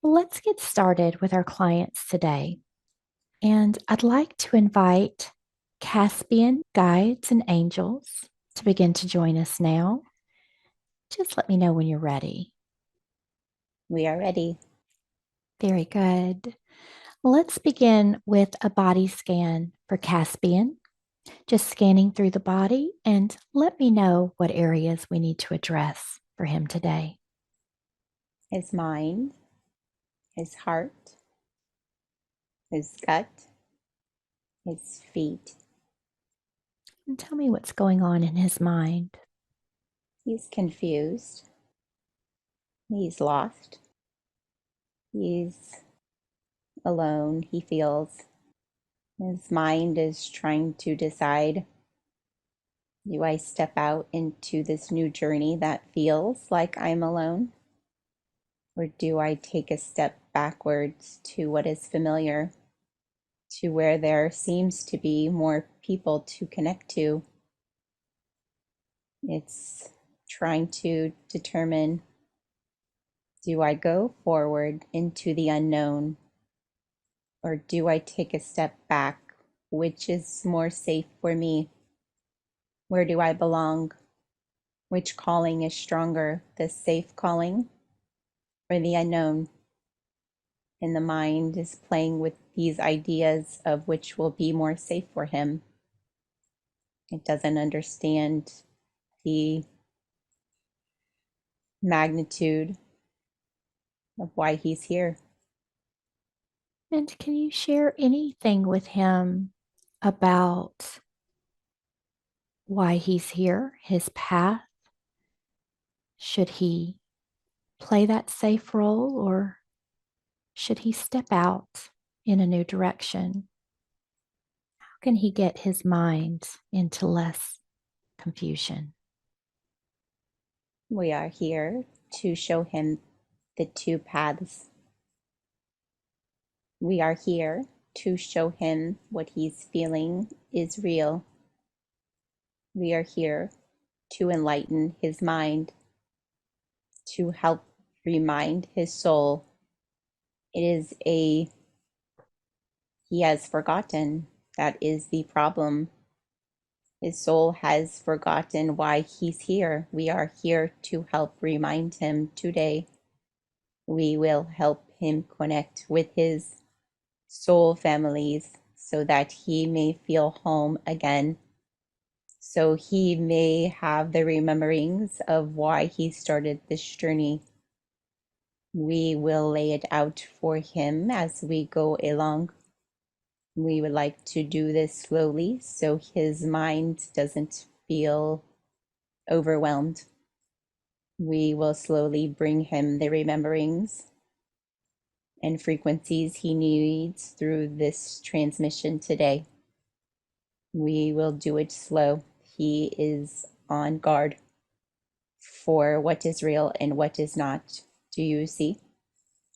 Let's get started with our clients today. And I'd like to invite Caspian guides and angels to begin to join us now. Just let me know when you're ready. We are ready. Very good. Let's begin with a body scan for Caspian. Just scanning through the body and let me know what areas we need to address for him today. His mind, his heart, his gut, his feet. And tell me what's going on in his mind. He's confused. He's lost. He's alone. He feels his mind is trying to decide, do I step out into this new journey that feels like I'm alone? Or do I take a step backwards to what is familiar, to where there seems to be more people to connect to? It's trying to determine, do I go forward into the unknown, or do I take a step back? Which is more safe for me? Where do I belong? Which calling is stronger, the safe calling or the unknown? And the mind is playing with these ideas of which will be more safe for him. It doesn't understand the magnitude of why he's here. And can you share anything with him about why he's here, his path? Should he play that safe role or should he step out in a new direction? How can he get his mind into less confusion? We are here to show him the two paths. We are here to show him what he's feeling is real. We are here to enlighten his mind, to help remind his soul. He has forgotten. That is the problem. His soul has forgotten why he's here. We are here to help remind him today. We will help him connect with his soul families so that he may feel home again. So he may have the rememberings of why he started this journey. We will lay it out for him as we go along. We would like to do this slowly so his mind doesn't feel overwhelmed. We will slowly bring him the rememberings and frequencies he needs through this transmission today. We will do it slow. He is on guard for what is real and what is not. Do you see?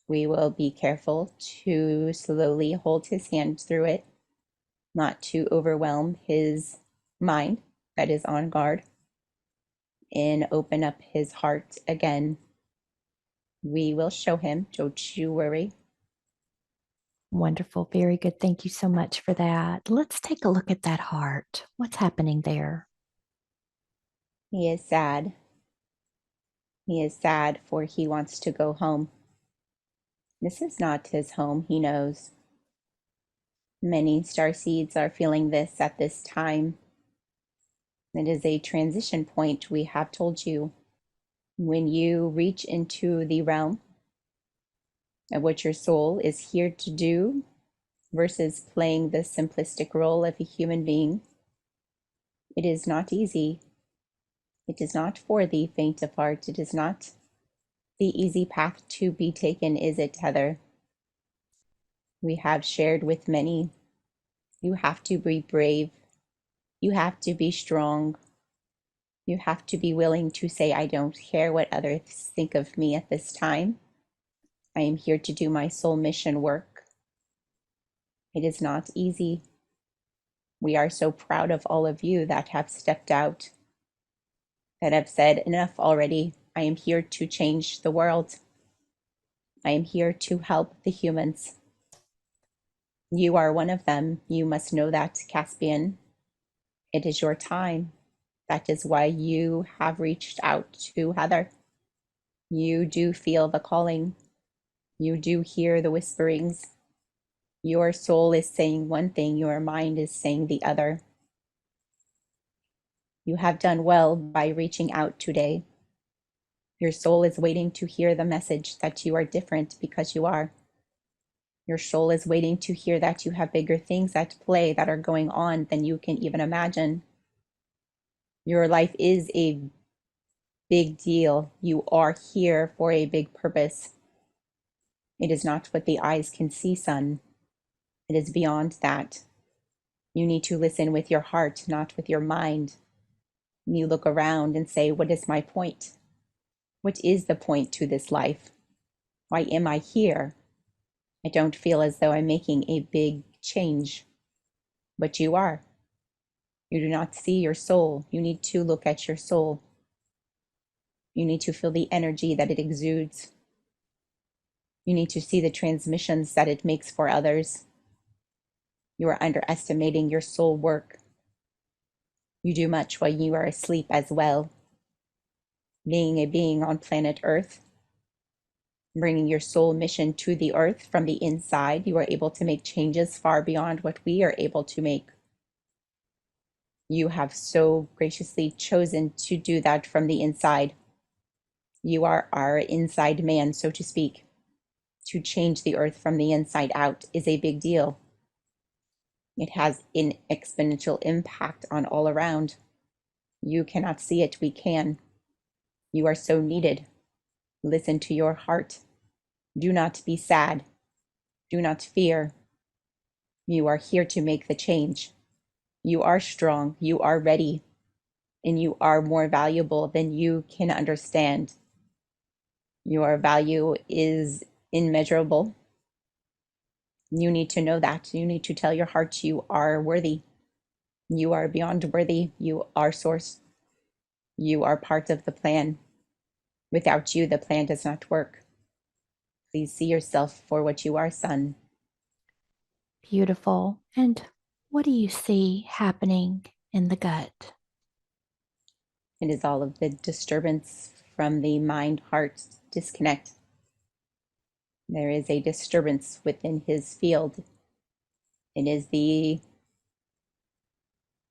We will be careful to slowly hold his hand through it, not to overwhelm his mind that is on guard, and open up his heart again. We will show him, don't you worry. Wonderful. Very good. Thank you so much for that. Let's take a look at that heart. What's happening there? He is sad. He is sad for he wants to go home. This is not his home, he knows. Many starseeds are feeling this at this time. It is a transition point, we have told you. When you reach into the realm of what your soul is here to do versus playing the simplistic role of a human being, it is not easy. It is not for the faint of heart. It is not the easy path to be taken, is it, Heather? We have shared with many. You have to be brave. You have to be strong. You have to be willing to say, I don't care what others think of me at this time. I am here to do my soul mission work. It is not easy. We are so proud of all of you that have stepped out, that have said, enough already. I am here to change the world. I am here to help the humans. You are one of them. You must know that, Caspian. It is your time. That is why you have reached out to Heather. You do feel the calling. You do hear the whisperings. Your soul is saying one thing, your mind is saying the other. You have done well by reaching out today. Your soul is waiting to hear the message that you are different because you are. Your soul is waiting to hear that you have bigger things at play that are going on than you can even imagine. Your life is a big deal. You are here for a big purpose. It is not what the eyes can see, son. It is beyond that. You need to listen with your heart, not with your mind. You look around and say, what is my point? What is the point to this life? Why am I here? I don't feel as though I'm making a big change, but you are. You do not see your soul. You need to look at your soul. You need to feel the energy that it exudes. You need to see the transmissions that it makes for others. You are underestimating your soul work. You do much while you are asleep as well. Being a being on planet Earth, bringing your soul mission to the earth from the inside, you are able to make changes far beyond what we are able to make. You have so graciously chosen to do that from the inside. You are our inside man, so to speak. To change the earth from the inside out is a big deal. It has an exponential impact on all around. You cannot see it, we can. You are so needed. Listen to your heart. Do not be sad. Do not fear. You are here to make the change. You are strong. You are ready. And you are more valuable than you can understand. Your value is immeasurable. You need to know that. You need to tell your heart you are worthy. You are beyond worthy. You are source. You are part of the plan. Without you, the plan does not work. Please see yourself for what you are, son. Beautiful. And what do you see happening in the gut? It is all of the disturbance from the mind heart disconnect. There is a disturbance within his field. It is the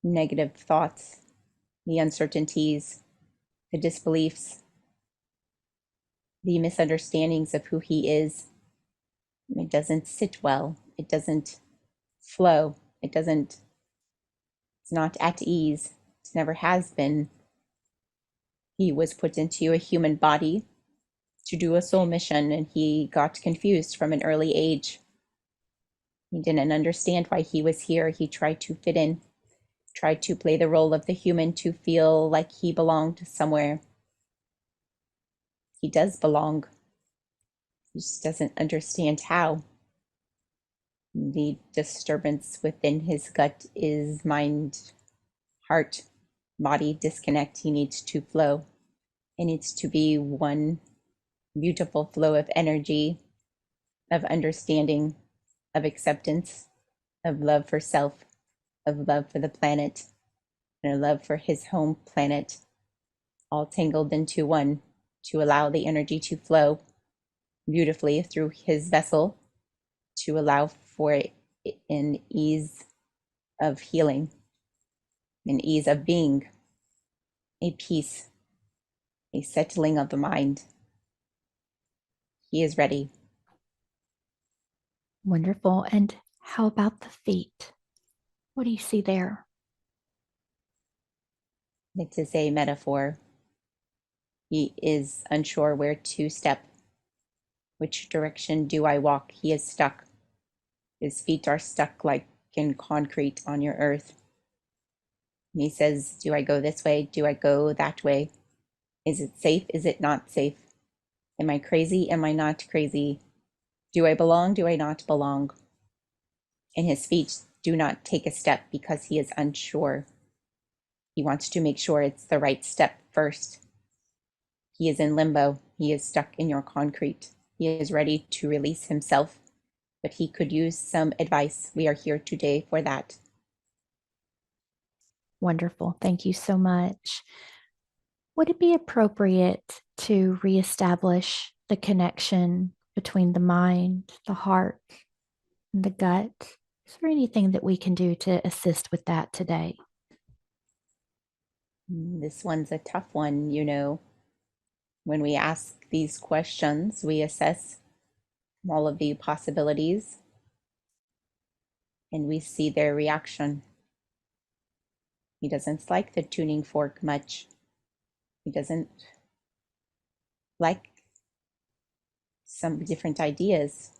negative thoughts, the uncertainties, the disbeliefs, the misunderstandings of who he is. It doesn't sit well. It doesn't flow. It's not at ease. It never has been. He was put into a human body to do a soul mission, and he got confused from an early age. He didn't understand why he was here. He tried to fit in, tried to play the role of the human to feel like he belonged somewhere. He does belong. He just doesn't understand how. The disturbance within his gut is mind, heart, body disconnect. He needs to flow. It needs to be one beautiful flow of energy, of understanding, of acceptance, of love for self, of love for the planet, and a love for his home planet, all tangled into one, to allow the energy to flow beautifully through his vessel, to allow for an ease of healing, an ease of being, a peace, a settling of the mind. He is ready. Wonderful. And how about the feet? What do you see there? It is a metaphor. He is unsure where to step. Which direction do I walk? He is stuck. His feet are stuck like in concrete on your earth. And he says, do I go this way? Do I go that way? Is it safe? Is it not safe? Am I crazy? Am I not crazy? Do I belong? Do I not belong? And his feet do not take a step because he is unsure. He wants to make sure it's the right step first. He is in limbo. He is stuck in your concrete. He is ready to release himself, but he could use some advice. We are here today for that. Wonderful. Thank you so much. Would it be appropriate to reestablish the connection between the mind, the heart, and the gut? Is there anything that we can do to assist with that today? This one's a tough one, you know. When we ask these questions, we assess all of the possibilities and we see their reaction. He doesn't like the tuning fork much. He doesn't like some different ideas.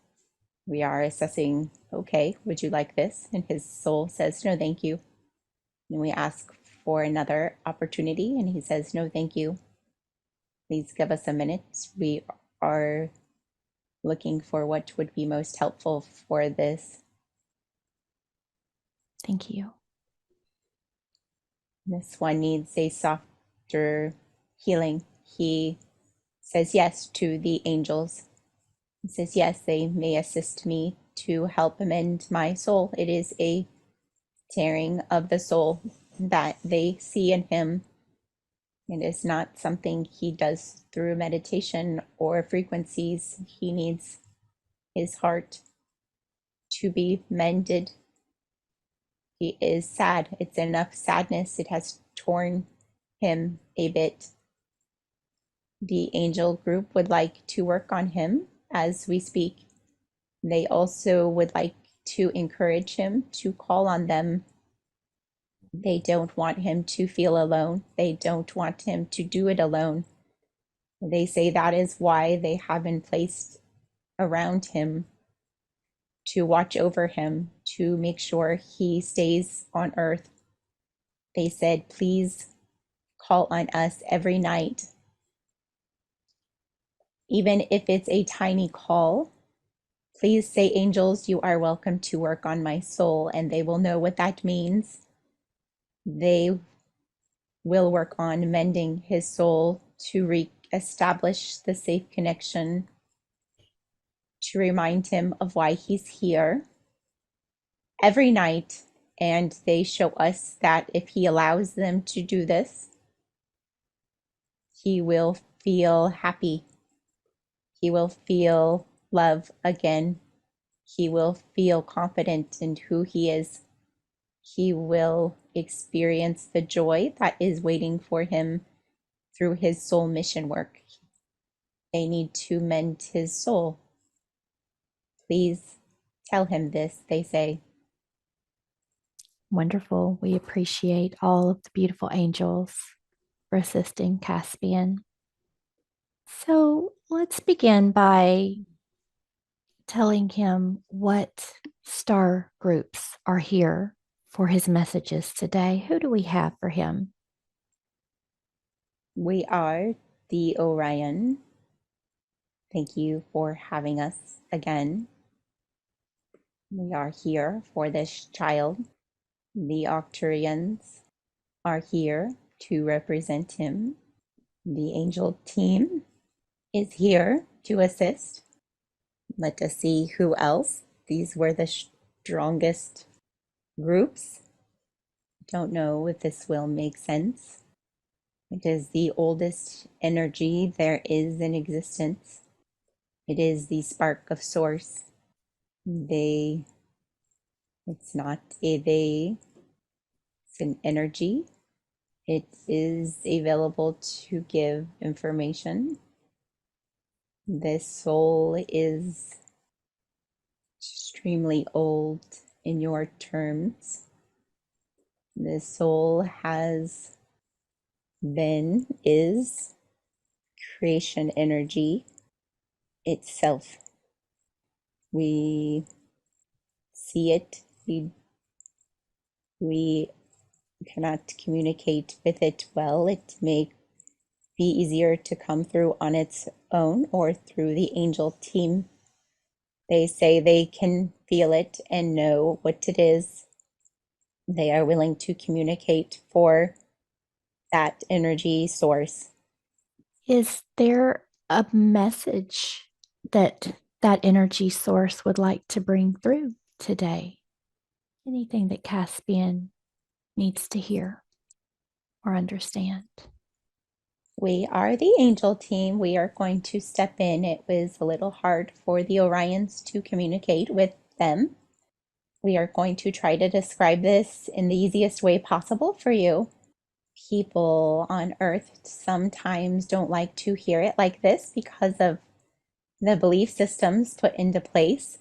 We are assessing, okay, would you like this? And his soul says, no, thank you. And we ask for another opportunity, and he says, no, thank you. Please give us a minute. We are looking for what would be most helpful for this. Thank you. This one needs a softer healing. He says yes to the angels. He says, yes, they may assist me to help amend my soul. It is a tearing of the soul that they see in him. It is not something he does through meditation or frequencies. He needs his heart to be mended. He is sad. It's enough sadness. It has torn him a bit. The angel group would like to work on him as we speak. They also would like to encourage him to call on them. They don't want him to feel alone. They don't want him to do it alone. They say that is why they have been placed around him to watch over him, to make sure he stays on earth. They said, please call on us every night. Even if it's a tiny call, please say, angels, you are welcome to work on my soul, and they will know what that means. They will work on mending his soul to re-establish the safe connection, to remind him of why he's here every night. And they show us that if he allows them to do this, he will feel happy. He will feel love again. He will feel confident in who he is. He will experience the joy that is waiting for him through his soul mission work. They need to mend his soul. Please tell him this, they say. Wonderful. We appreciate all of the beautiful angels for assisting Caspian. So let's begin by telling him what star groups are here for his messages today. Who do we have for him? We are the Orion. Thank you for having us again. We are here for this child. The Octurians are here to represent him. The angel team is here to assist. Let us see who else. These were the strongest groups. Don't know if this will make sense. It is the oldest energy there is in existence. It is the spark of source. It's not a they, it's an energy. It is available to give information. This soul is extremely old in your terms. This soul is creation energy itself. We see it, we cannot communicate with it well. It may be easier to come through on its own or through the angel team. They say they can feel it and know what it is. They are willing to communicate for that energy source. Is there a message that that energy source would like to bring through today? Anything that Caspian needs to hear or understand? We are the angel team. We are going to step in. It was a little hard for the Orions to communicate with them. We are going to try to describe this in the easiest way possible for you. People on Earth sometimes don't like to hear it like this because of the belief systems put into place.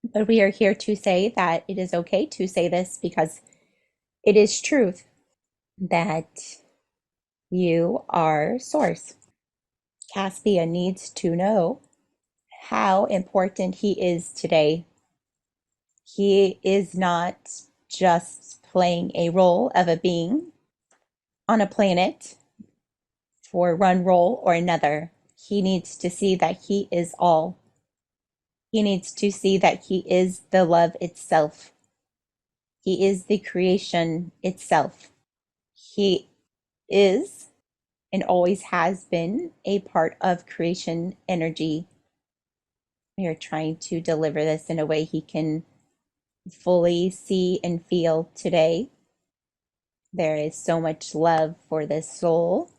But we are here to say that it is okay to say this because it is truth that you are source. Caspian needs to know how important he is today. He is not just playing a role of a being on a planet for one role or another. He needs to see that he is all. He needs to see that he is the love itself. He is the creation itself. He is and always has been a part of creation energy. We are trying to deliver this in a way he can fully see and feel today. There is so much love for this soul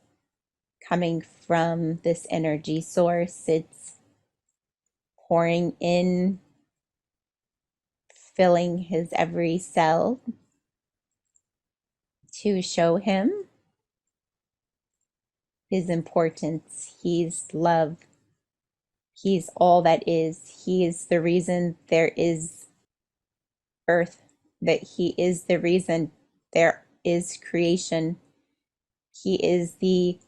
coming from this energy source. It's pouring in, filling his every cell to show him his importance. He's love. He's all that is. He is the reason there is earth, that he is the reason there is creation. He is the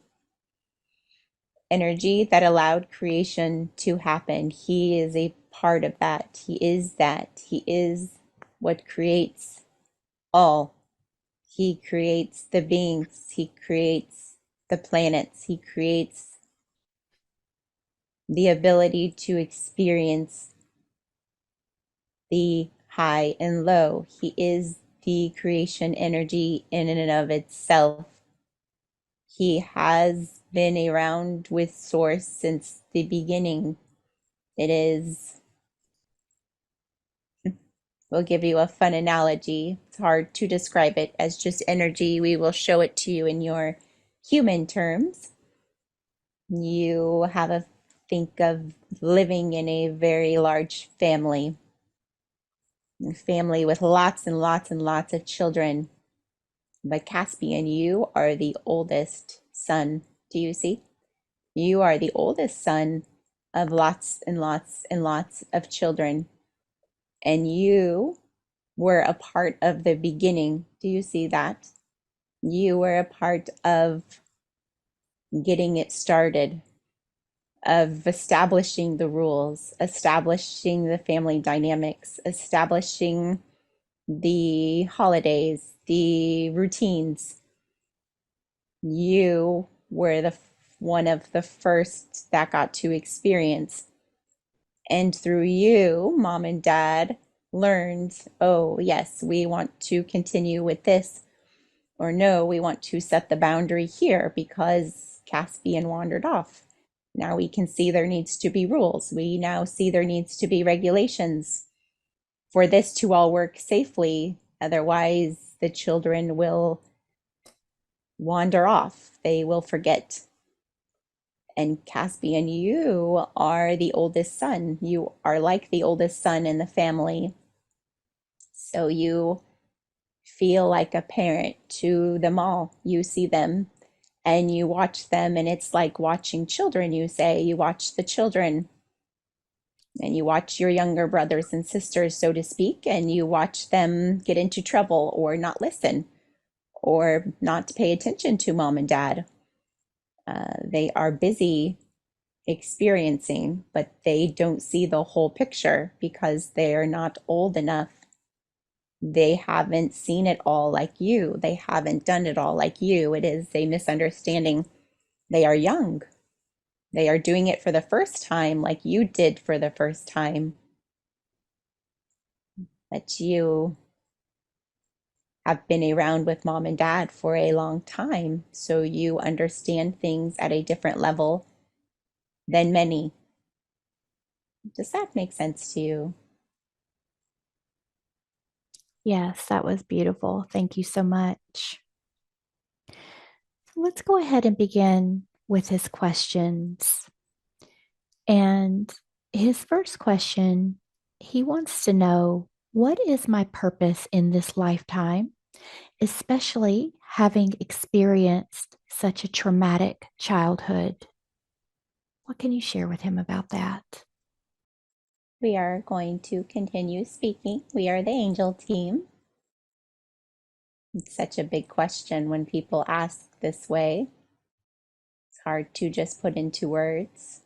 energy that allowed creation to happen. He is a part of that. He is that. He is what creates all. He creates the beings. He creates the planets. He creates the ability to experience the high and low. He is the creation energy in and of itself. He has been around with Source since the beginning. It is, we'll give you a fun analogy. It's hard to describe it as just energy. We will show it to you in your human terms. You have a think of living in a very large family with lots and lots and lots of children. But Caspian, you are the oldest son. Do you see? You are the oldest son of lots and lots and lots of children. And you were a part of the beginning. Do you see that? You were a part of getting it started, of establishing the rules, establishing the family dynamics, establishing the holidays, the routines. You were the one of the first that got to experience. And through you, mom and dad learned, oh, yes, we want to continue with this. Or no, we want to set the boundary here because Caspian wandered off. Now we can see there needs to be rules. We now see there needs to be regulations for this to all work safely. Otherwise, the children will wander off. They will forget. And Caspian, you are the oldest son. You are like the oldest son in the family. So you feel like a parent to them all. You see them and you watch them, and it's like watching children. You say, you watch the children and you watch your younger brothers and sisters, so to speak, and you watch them get into trouble or not listen or not pay attention to mom and dad. They are busy experiencing, but they don't see the whole picture because they are not old enough. They haven't seen it all like you. They haven't done it all like you. It is a misunderstanding. They are young. They are doing it for the first time like you did for the first time. But you have been around with mom and dad for a long time, so you understand things at a different level than many. Does that make sense to you? Yes, that was beautiful. Thank you so much. So let's go ahead and begin with his questions. And his first question, he wants to know, what is my purpose in this lifetime, especially having experienced such a traumatic childhood? What can you share with him about that? We are going to continue speaking. We are the angel team. It's such a big question when people ask this way. It's hard to just put into words.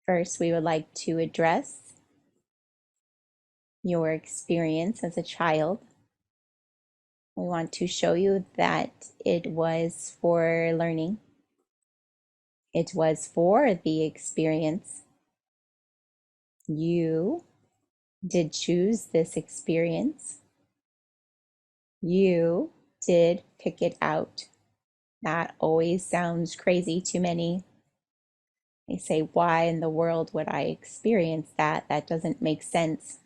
First, we would like to address your experience as a child. We want to show you that it was for learning. It was for the experience. You did choose this experience. You did pick it out. That always sounds crazy to many. They say, why in the world would I experience that? That doesn't make sense.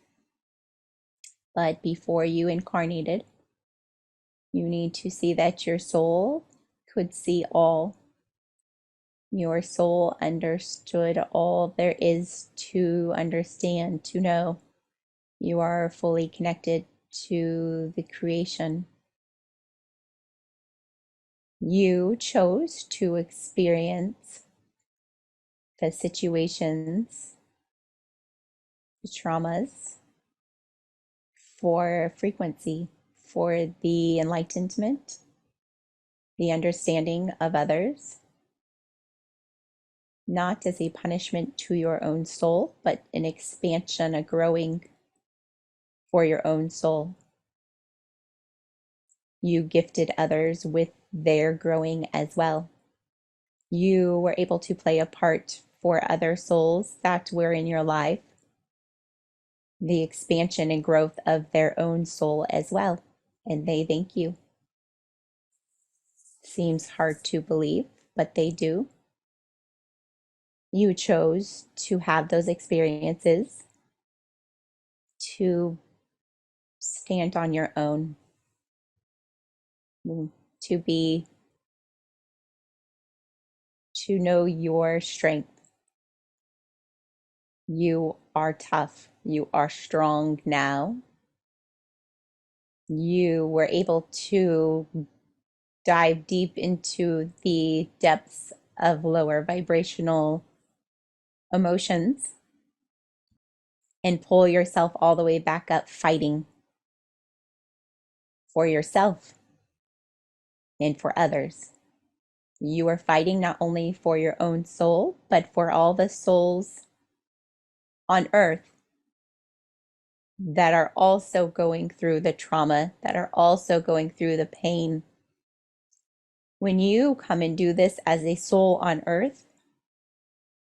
But before you incarnated, you need to see that your soul could see all. Your soul understood all there is to understand, to know. You are fully connected to the creation. You chose to experience the situations, the traumas, for frequency, for the enlightenment, the understanding of others, not as a punishment to your own soul, but an expansion, a growing for your own soul. You gifted others with their growing as well. You were able to play a part for other souls that were in your life, the expansion and growth of their own soul as well. And they thank you. Seems hard to believe, but they do. You chose to have those experiences, to stand on your own, to be, to know your strength. You are tough. You are strong now. You were able to dive deep into the depths of lower vibrational emotions and pull yourself all the way back up, fighting for yourself and for others. You are fighting not only for your own soul, but for all the souls on earth that are also going through the trauma, that are also going through the pain. When you come and do this as a soul on earth,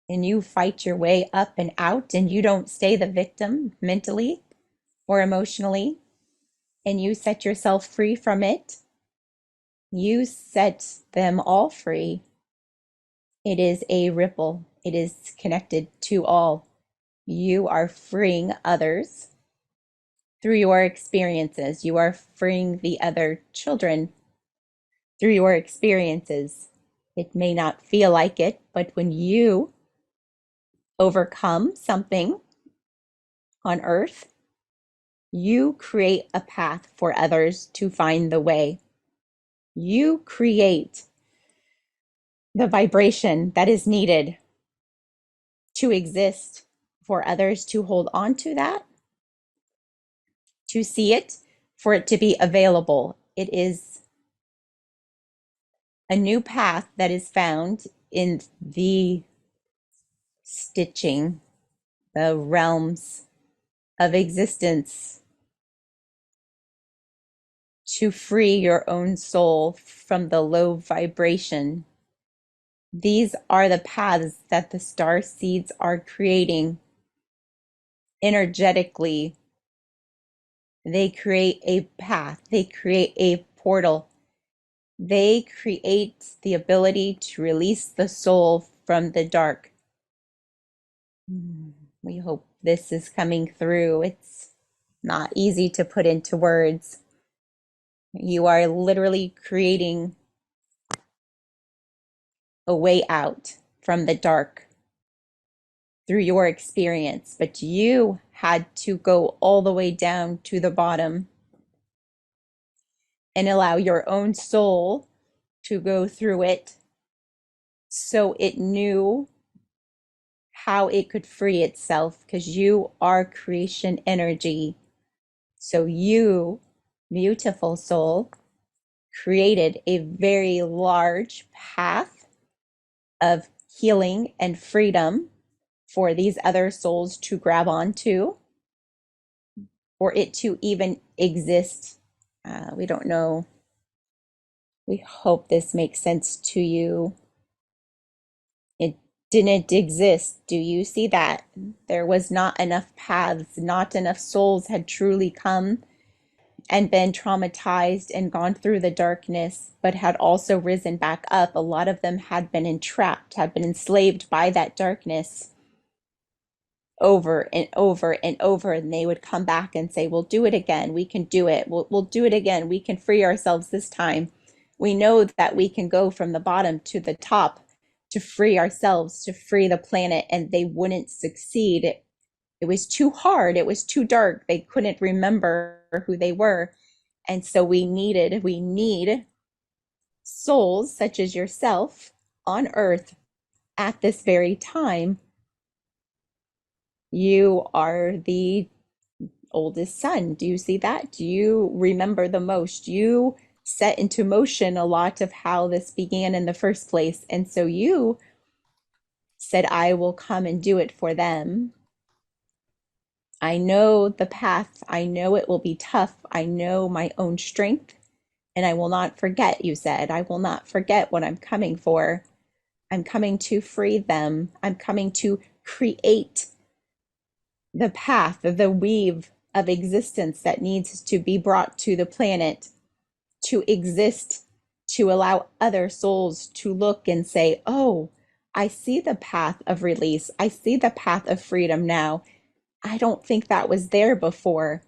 and you fight your way up and out, and you don't stay the victim mentally or emotionally, and you set yourself free from it, you set them all free. It is a ripple. It is connected to all. You are freeing others through your experiences. You are freeing the other children through your experiences. It may not feel like it, but when you overcome something on earth, you create a path for others to find the way. You create the vibration that is needed to exist for others to hold on to that, to see it, for it to be available. It is a new path that is found in the stitching, the realms of existence, to free your own soul from the low vibration. These are the paths that the star seeds are creating energetically. They create a path, they create a portal, they create the ability to release the soul from the dark. We hope this is coming through. It's not easy to put into words. You are literally creating a way out from the dark through your experience, but you had to go all the way down to the bottom and allow your own soul to go through it so it knew how it could free itself, because you are creation energy. So you, beautiful soul, created a very large path of healing and freedom for these other souls to grab onto, for it to even exist. We don't know. We hope this makes sense to you. It didn't exist. Do you see that? There was not enough paths, not enough souls had truly come and been traumatized and gone through the darkness, but had also risen back up. A lot of them had been entrapped, had been enslaved by that darkness over and over and over. And they would come back and say, we'll do it again. We can do it. We'll do it again. We can free ourselves this time. We know that we can go from the bottom to the top to free ourselves, to free the planet, and they wouldn't succeed. It was too hard. It was too dark. They couldn't remember who they were. And so we need souls such as yourself on earth at this very time. You are the oldest son. Do you see that? Do you remember the most? You set into motion a lot of how this began in the first place. And so you said, I will come and do it for them. I know the path. I know it will be tough. I know my own strength. And I will not forget, you said. I will not forget what I'm coming for. I'm coming to free them. I'm coming to create the path, the weave of existence that needs to be brought to the planet to exist, to allow other souls to look and say, oh, I see the path of release. I see the path of freedom now. I don't think that was there before.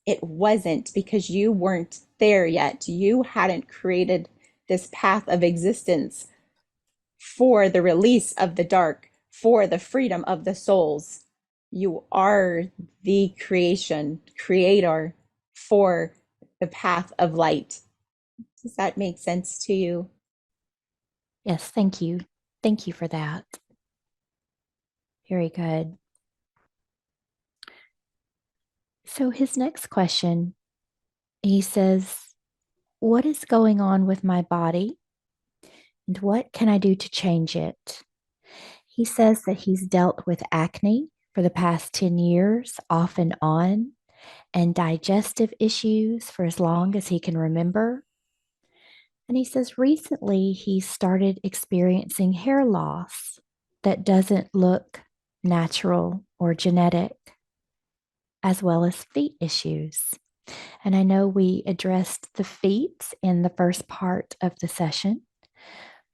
It wasn't, because you weren't there yet. You hadn't created this path of existence for the release of the dark, for the freedom of the souls. You are the creator for the path of light. Does that make sense to you? Yes, thank you. Thank you for that. Very good. So, his next question, he says, what is going on with my body and what can I do to change it? He says that he's dealt with acne for the past 10 years, off and on, and digestive issues for as long as he can remember. And he says recently he started experiencing hair loss that doesn't look natural or genetic, as well as feet issues. And I know we addressed the feet in the first part of the session,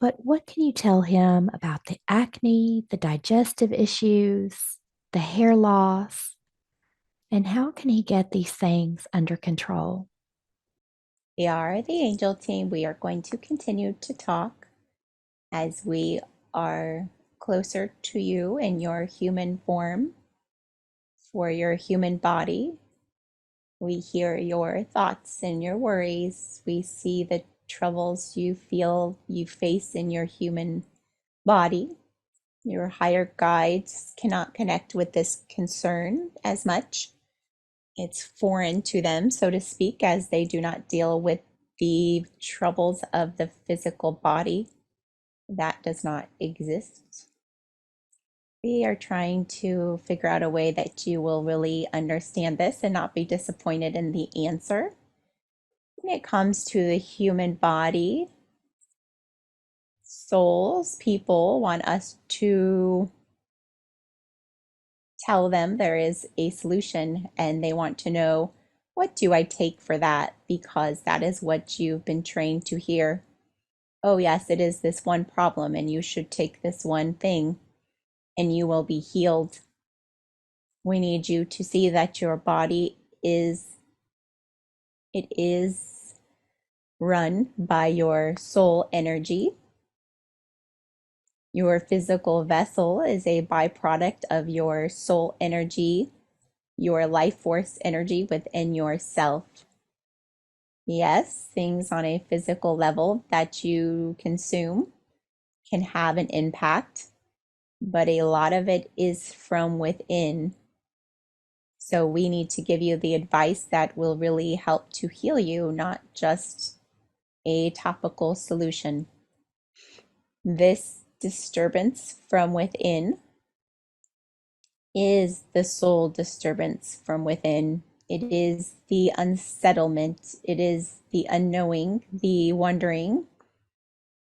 but what can you tell him about the acne, the digestive issues, the hair loss, and how can he get these things under control? We are the angel team. We are going to continue to talk as we are closer to you in your human form for your human body. We hear your thoughts and your worries. We see the troubles you feel you face in your human body. Your higher guides cannot connect with this concern as much. It's foreign to them, so to speak, as they do not deal with the troubles of the physical body. That does not exist. We are trying to figure out a way that you will really understand this and not be disappointed in the answer. When it comes to the human body, souls, people want us to tell them there is a solution and they want to know, what do I take for that? Because that is what you've been trained to hear. Oh, yes, it is this one problem, and you should take this one thing, and you will be healed. We need you to see that your body is run by your soul energy. Your physical vessel is a byproduct of your soul energy, your life force energy within yourself. Yes, things on a physical level that you consume can have an impact, but a lot of it is from within. So we need to give you the advice that will really help to heal you, not just a topical solution. This disturbance from within is the soul disturbance from within. It is the unsettlement. It is the unknowing, the wondering,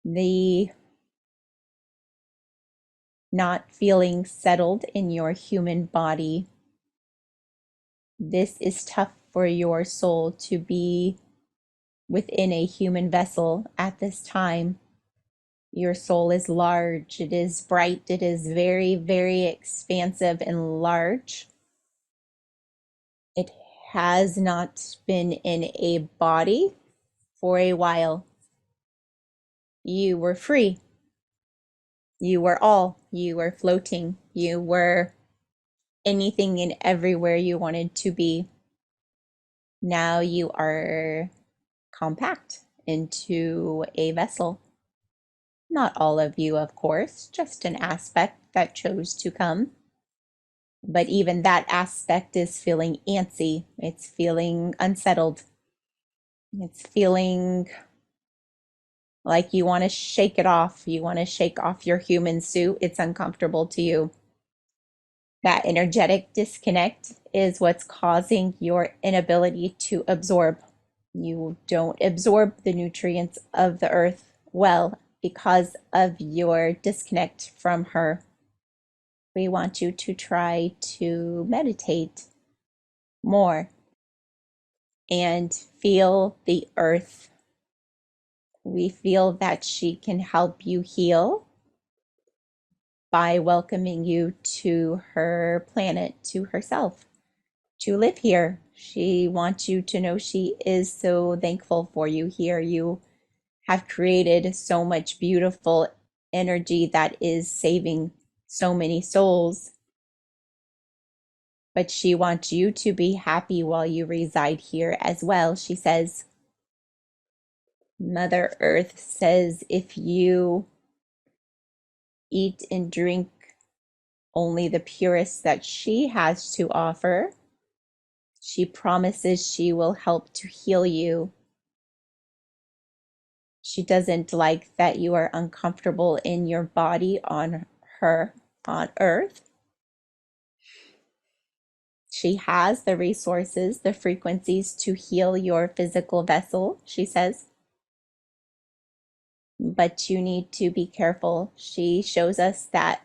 the not feeling settled in your human body. This is tough for your soul to be within a human vessel at this time. Your soul is large, it is bright, it is very, very expansive and large. It has not been in a body for a while. You were free. You were all. You were floating. You were anything and everywhere you wanted to be. Now you are compact into a vessel. Not all of you, of course, just an aspect that chose to come. But even that aspect is feeling antsy. It's feeling unsettled. It's feeling like you want to shake it off. You want to shake off your human suit. It's uncomfortable to you. That energetic disconnect is what's causing your inability to absorb. You don't absorb the nutrients of the earth well because of your disconnect from her. We want you to try to meditate more and feel the earth. We feel that she can help you heal by welcoming you to her planet, to herself, to live here. She wants you to know she is so thankful for you here. You have created so much beautiful energy that is saving so many souls. But she wants you to be happy while you reside here as well. She says, Mother Earth says, if you eat and drink only the purest that she has to offer, she promises she will help to heal you. She doesn't like that you are uncomfortable in your body on Earth. She has the resources, the frequencies to heal your physical vessel, she says. But you need to be careful. She shows us that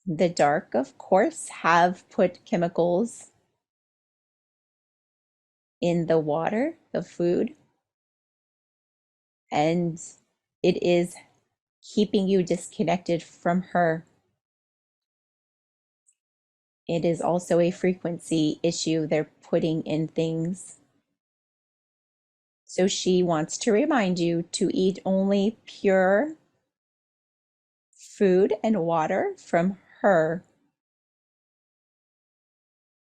the dark, of course, have put chemicals in the water, the food, and it is keeping you disconnected from her. It is also a frequency issue they're putting in things. So she wants to remind you to eat only pure food and water from her.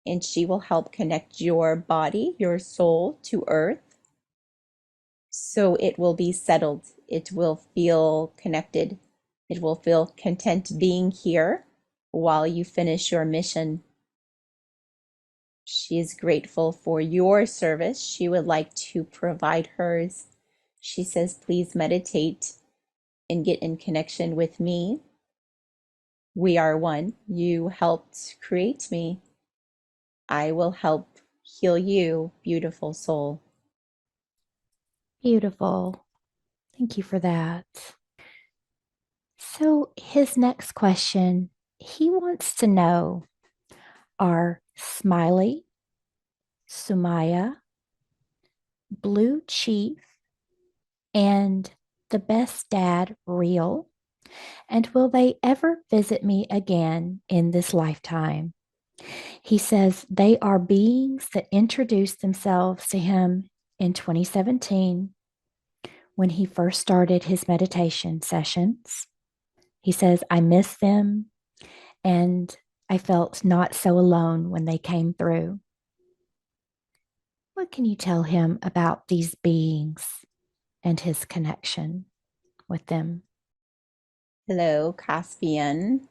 And she will help connect your body, your soul to earth. So it will be settled. It will feel connected. It will feel content being here while you finish your mission. She is grateful for your service. She would like to provide hers. She says, please meditate and get in connection with me. We are one. You helped create me. I will help heal you, beautiful soul. Beautiful. Thank you for that. So, his next question, he wants to know, are Smiley, Sumaya, Blue Chief, and the best dad real? And will they ever visit me again in this lifetime? He says they are beings that introduced themselves to him in 2017 when he first started his meditation sessions. He says, I miss them and I felt not so alone when they came through. What can you tell him about these beings and his connection with them? Hello, Caspian.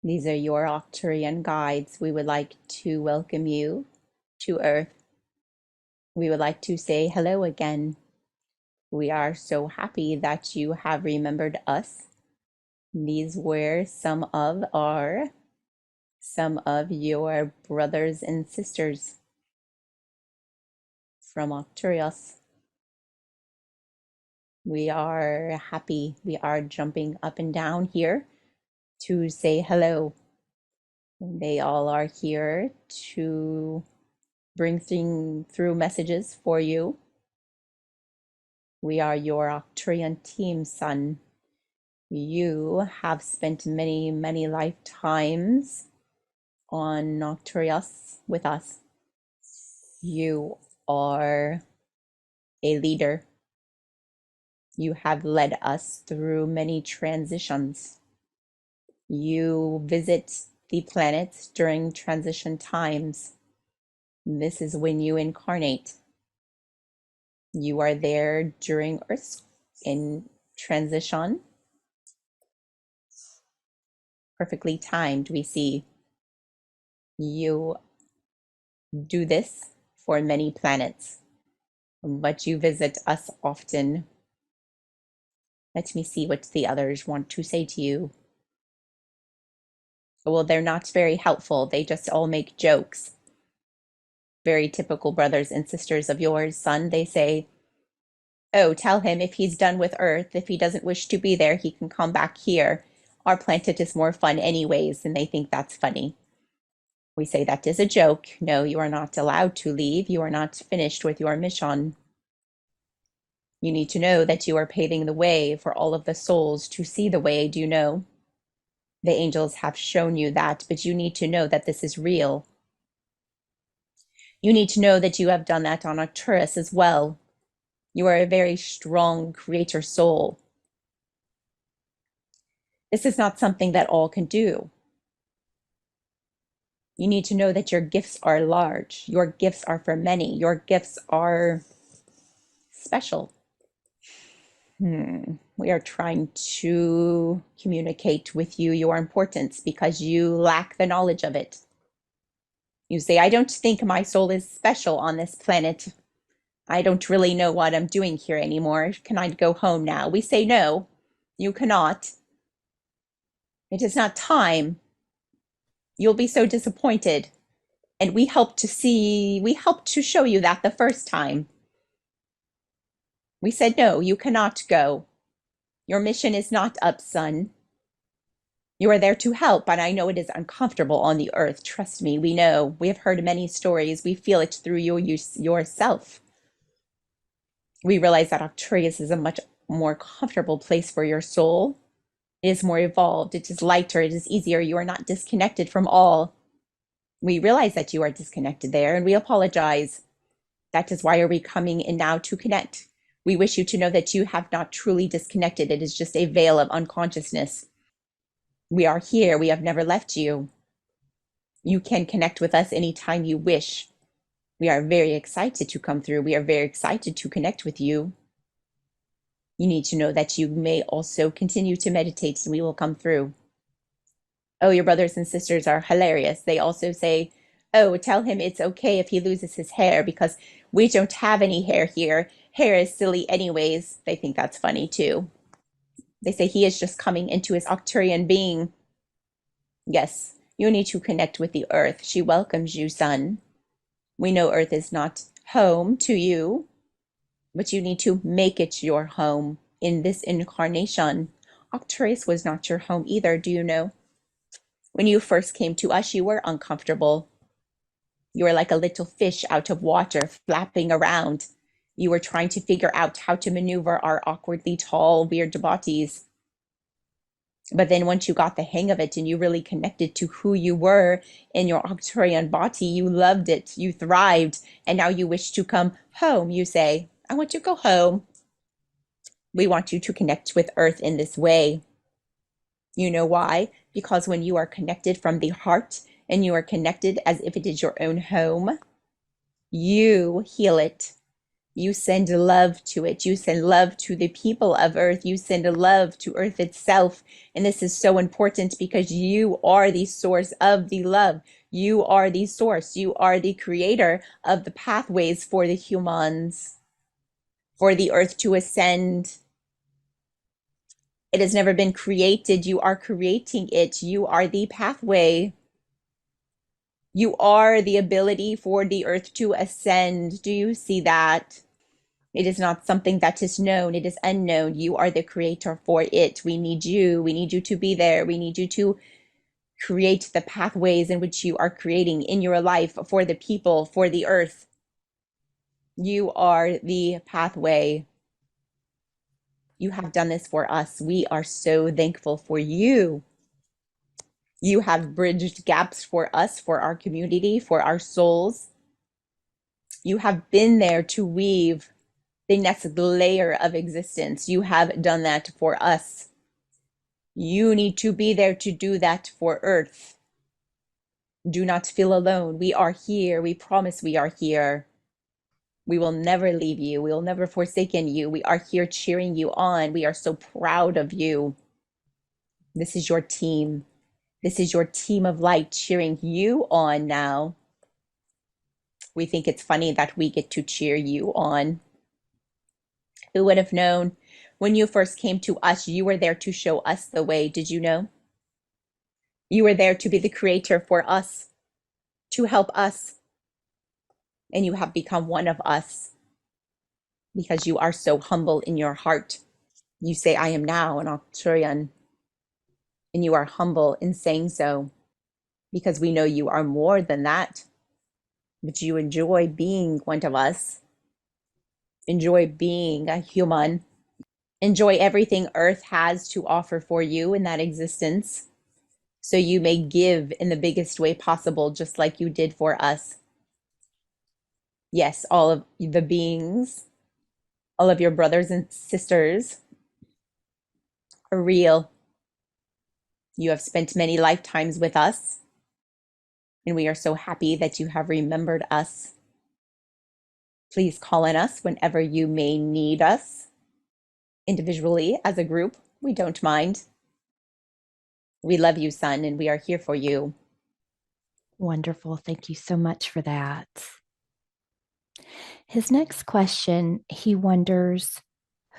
These are your Arcturian guides. We would like to welcome you to Earth. We would like to say hello again. We are so happy that you have remembered us. These were some of your brothers and sisters from Arcturus. We are happy. We are jumping up and down here to say hello. They all are here to bring through messages for you. We are your Arcturian team, son. You have spent many, many lifetimes on Arcturus with us. You are a leader. You have led us through many transitions. You visit the planets during transition times. This is when you incarnate. You are there during Earth's in transition. Perfectly timed, we see. You do this for many planets, but you visit us often. Let me see what the others want to say to you. Well, they're not very helpful. They just all make jokes. Very typical brothers and sisters of yours, son. They say, oh, tell him if he's done with Earth, if he doesn't wish to be there, he can come back here. Our planet is more fun anyways, and they think that's funny. We say that is a joke. No, you are not allowed to leave. You are not finished with your mission. You need to know that you are paving the way for all of the souls to see the way. Do you know? The angels have shown you that, but you need to know that this is real. You need to know that you have done that on Arcturus as well. You are a very strong creator soul. This is not something that all can do. You need to know that your gifts are large. Your gifts are for many. Your gifts are special. We are trying to communicate with you your importance because you lack the knowledge of it. You say, I don't think my soul is special on this planet. I don't really know what I'm doing here anymore. Can I go home now? We say, no, you cannot. It is not time. You'll be so disappointed. And we helped to show you that the first time. We said, no, you cannot go. Your mission is not up, son. You are there to help, and I know it is uncomfortable on the earth. Trust me, we know. We have heard many stories. We feel it through you yourself. We realize that Arcturus is a much more comfortable place for your soul. It is more evolved. It is lighter. It is easier. You are not disconnected from all. We realize that you are disconnected there, and we apologize. That is why are we coming in now to connect. We wish you to know that you have not truly disconnected. It is just a veil of unconsciousness. We are here. We have never left you. You can connect with us anytime you wish. We are very excited to come through. We are very excited to connect with you. You need to know that you may also continue to meditate and we will come through. Oh, your brothers and sisters are hilarious. They also say, oh, tell him it's okay if he loses his hair because we don't have any hair here. Hair is silly anyways. They think that's funny too. They say he is just coming into his Arcturian being. Yes, you need to connect with the earth. She welcomes you, son. We know earth is not home to you, but you need to make it your home in this incarnation. Arcturus was not your home either, do you know? When you first came to us, you were uncomfortable. You were like a little fish out of water, flapping around. You were trying to figure out how to maneuver our awkwardly tall, weird bodies. But then once you got the hang of it and you really connected to who you were in your Arcturian body, you loved it, you thrived, and now you wish to come home. You say, I want to go home. We want you to connect with Earth in this way. You know why? Because when you are connected from the heart and you are connected as if it is your own home, you heal it. You send love to it. You send love to the people of Earth. You send love to Earth itself. And this is so important because you are the source of the love. You are the source. You are the creator of the pathways for the humans, for the Earth to ascend. It has never been created. You are creating it. You are the pathway. You are the ability for the Earth to ascend. Do you see that? It is not something that is known. It is unknown. You are the creator for it. We need you. We need you to be there. We need you to create the pathways in which you are creating in your life for the people, for the earth. You are the pathway. You have done this for us. We are so thankful for you. You have bridged gaps for us, for our community, for our souls. You have been there to weave the next layer of existence. You have done that for us. You need to be there to do that for Earth. Do not feel alone. We are here. We promise we are here. We will never leave you. We will never forsaken you. We are here cheering you on. We are so proud of you. This is your team. This is your team of light cheering you on now. We think it's funny that we get to cheer you on. Who would have known? When you first came to us, you were there to show us the way. Did you know? You were there to be the creator for us, to help us. And you have become one of us because you are so humble in your heart. You say, I am now an Arcturian. And you are humble in saying so because we know you are more than that. But you enjoy being one of us, enjoy being a human, enjoy everything Earth has to offer for you in that existence. So you may give in the biggest way possible, just like you did for us. Yes, all of the beings, all of your brothers and sisters are real. You have spent many lifetimes with us, and we are so happy that you have remembered us. Please call on us whenever you may need us, individually, as a group. We don't mind. We love you, son, and we are here for you. Wonderful. Thank you so much for that. His next question, he wonders,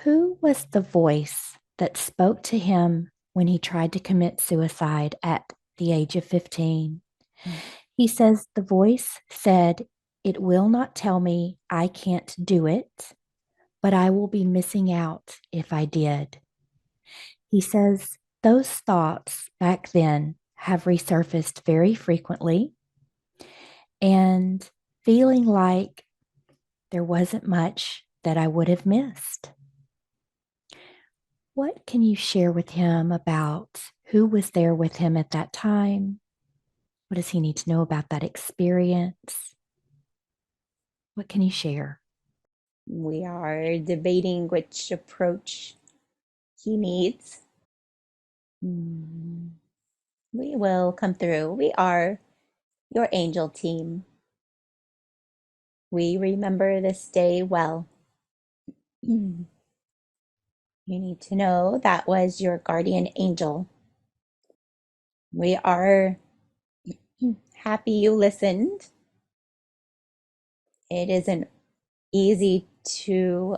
who was the voice that spoke to him when he tried to commit suicide at the age of 15? He says the voice said, "It will not tell me I can't do it, but I will be missing out if I did." He says those thoughts back then have resurfaced very frequently, and feeling like there wasn't much that I would have missed. What can you share with him about who was there with him at that time? What does he need to know about that experience? What can you share? We are debating which approach he needs. We will come through. We are your angel team. We remember this day well. You need to know that was your guardian angel. We are happy you listened. It isn't easy to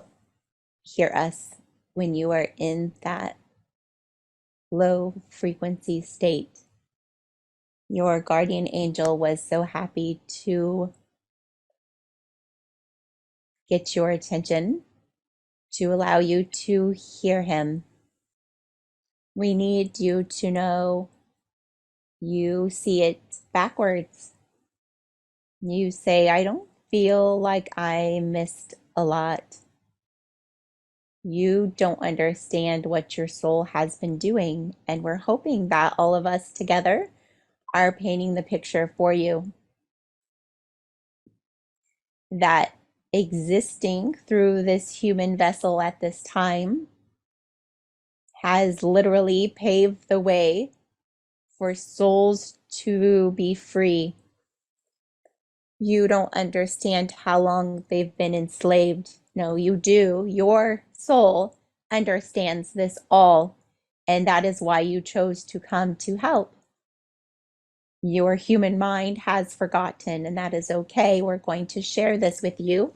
hear us when you are in that low frequency state. Your guardian angel was so happy to get your attention, to allow you to hear him. We need you to know you see it backwards. You say, I don't feel like I missed a lot. You don't understand what your soul has been doing, and we're hoping that all of us together are painting the picture for you. That existing through this human vessel at this time has literally paved the way for souls to be free. You don't understand how long they've been enslaved. No, you do. Your soul understands this all, and that is why you chose to come to help. Your human mind has forgotten, and that is okay. We're going to share this with you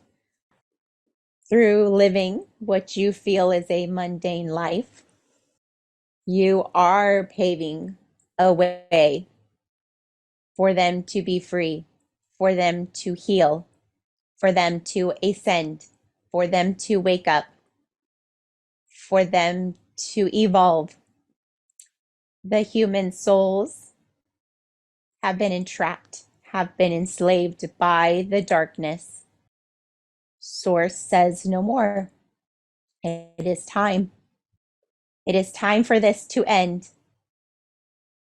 through living what you feel is a mundane life. You are paving a way for them to be free, for them to heal, for them to ascend, for them to wake up, for them to evolve. The human souls have been entrapped, have been enslaved by the darkness. Source says no more. It is time. It is time for this to end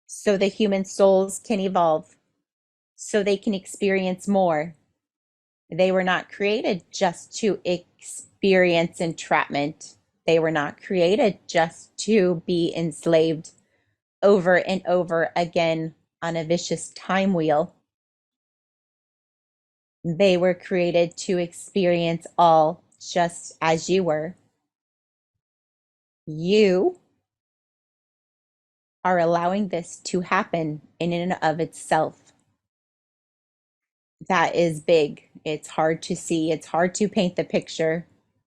so the human souls can evolve, so they can experience more. They were not created just to experience entrapment. They were not created just to be enslaved over and over again on a vicious time wheel. They were created to experience all just as you were. You are allowing this to happen in and of itself. That is big. It's hard to see. It's hard to paint the picture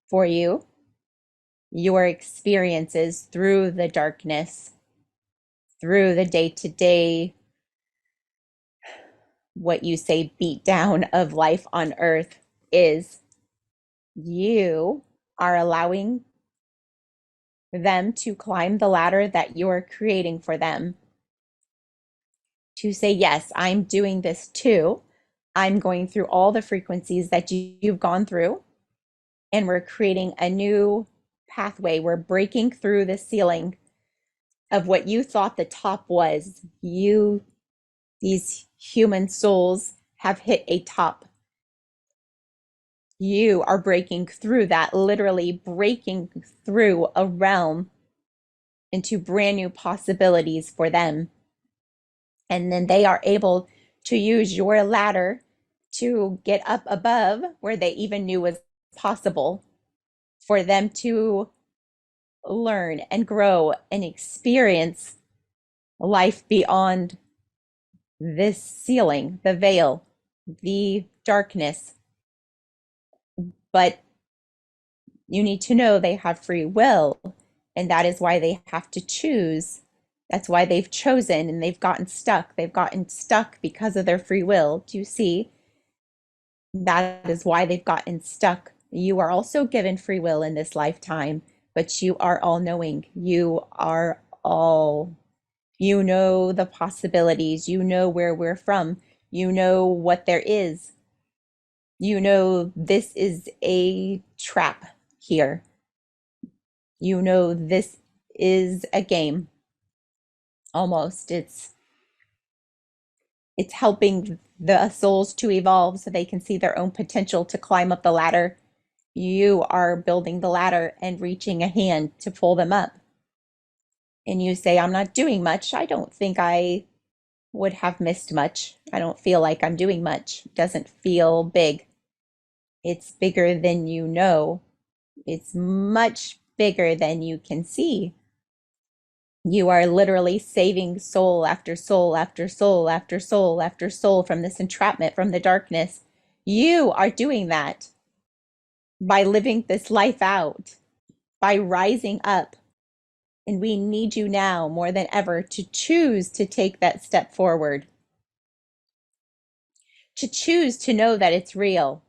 for you. Your experiences through the darkness, through the day-to-day, what you say, beat down of life on earth is you are allowing them to climb the ladder that you're creating for them. To say, yes, I'm doing this too. I'm going through all the frequencies that you've gone through, and we're creating a new pathway. We're breaking through the ceiling of what you thought the top was. These human souls have hit a top. You are breaking through that, literally breaking through a realm into brand new possibilities for them. And then they are able to use your ladder to get up above where they even knew was possible, for them to learn and grow and experience life beyond this ceiling, the veil, the darkness. But you need to know they have free will, and that is why they have to choose. That's why they've chosen, and they've gotten stuck. They've gotten stuck because of their free will. Do you see? That is why they've gotten stuck. You are also given free will in this lifetime, but you are all knowing. You are all, you know the possibilities. You know where we're from. You know what there is. You know this is a trap here. You know this is a game. Almost. It's helping the souls to evolve so they can see their own potential to climb up the ladder. You are building the ladder and reaching a hand to pull them up. And you say, I'm not doing much. I don't think I would have missed much. I don't feel like I'm doing much. It doesn't feel big. It's bigger than you know. It's much bigger than you can see. You are literally saving soul after soul after soul after soul after soul from this entrapment, from the darkness. You are doing that by living this life out, by rising up. And we need you now more than ever to choose to take that step forward, to choose to know that it's real,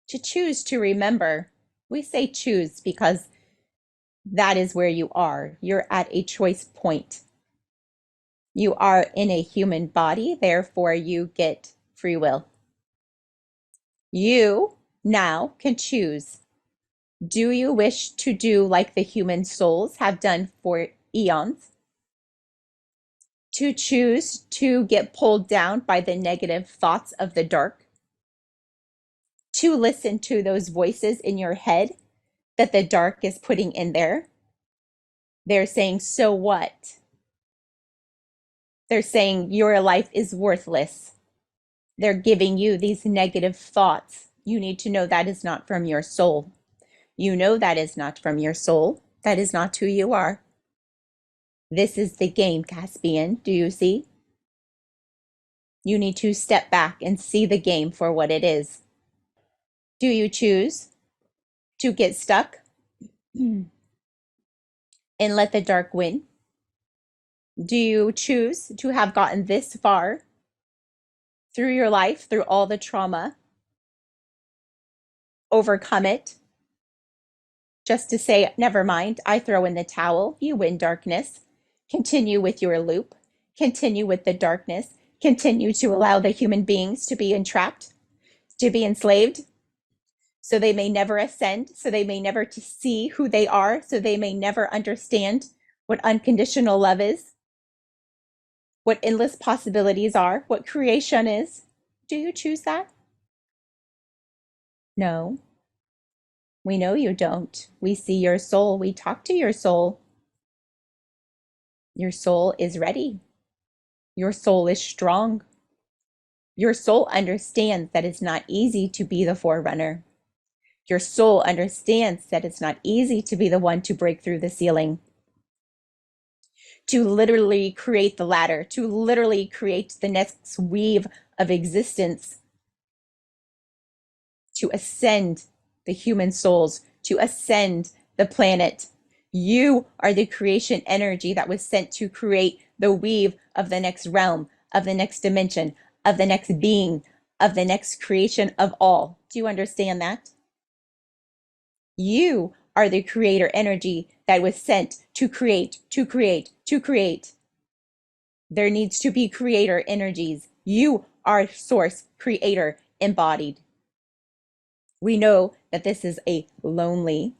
to choose to remember. We say choose because that is where you are. You're at a choice point. You are in a human body, therefore you get free will. You now can choose Do you wish to do like the human souls have done for eons? To choose to get pulled down by the negative thoughts of the dark? To listen to those voices in your head that the dark is putting in there? They're saying, so what? They're saying your life is worthless. They're giving you these negative thoughts. You need to know that is not from your soul. You know that is not from your soul. That is not who you are. This is the game, Caspian. Do you see? You need to step back and see the game for what it is. Do you choose to get stuck and let the dark win? Do you choose to have gotten this far through your life, through all the trauma, overcome it, just to say, never mind, I throw in the towel, you win darkness, continue with your loop, continue with the darkness, continue to allow the human beings to be entrapped, to be enslaved, so they may never ascend, so they may never to see who they are, so they may never understand what unconditional love is, what endless possibilities are, what creation is. Do you choose that? No. We know you don't. We see your soul. We talk to your soul. Your soul is ready. Your soul is strong. Your soul understands that it's not easy to be the forerunner. Your soul understands that it's not easy to be the one to break through the ceiling, to literally create the ladder, to literally create the next weave of existence, to ascend the human souls, to ascend the planet. You are the creation energy that was sent to create the weave of the next realm, of the next dimension, of the next being, of the next creation of all. Do you understand that? You are the creator energy that was sent to create, to create, to create. There needs to be creator energies. You are source, creator, embodied. We know that this is a lonely,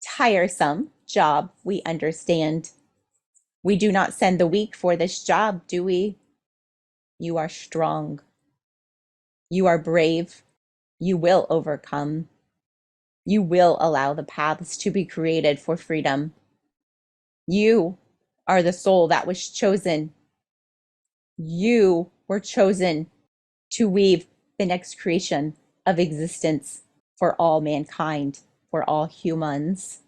tiresome job. We understand. We do not send the weak for this job, do we? You are strong. You are brave. You will overcome. You will allow the paths to be created for freedom. You are the soul that was chosen. You were chosen to weave the next creation of existence for all mankind, for all humans.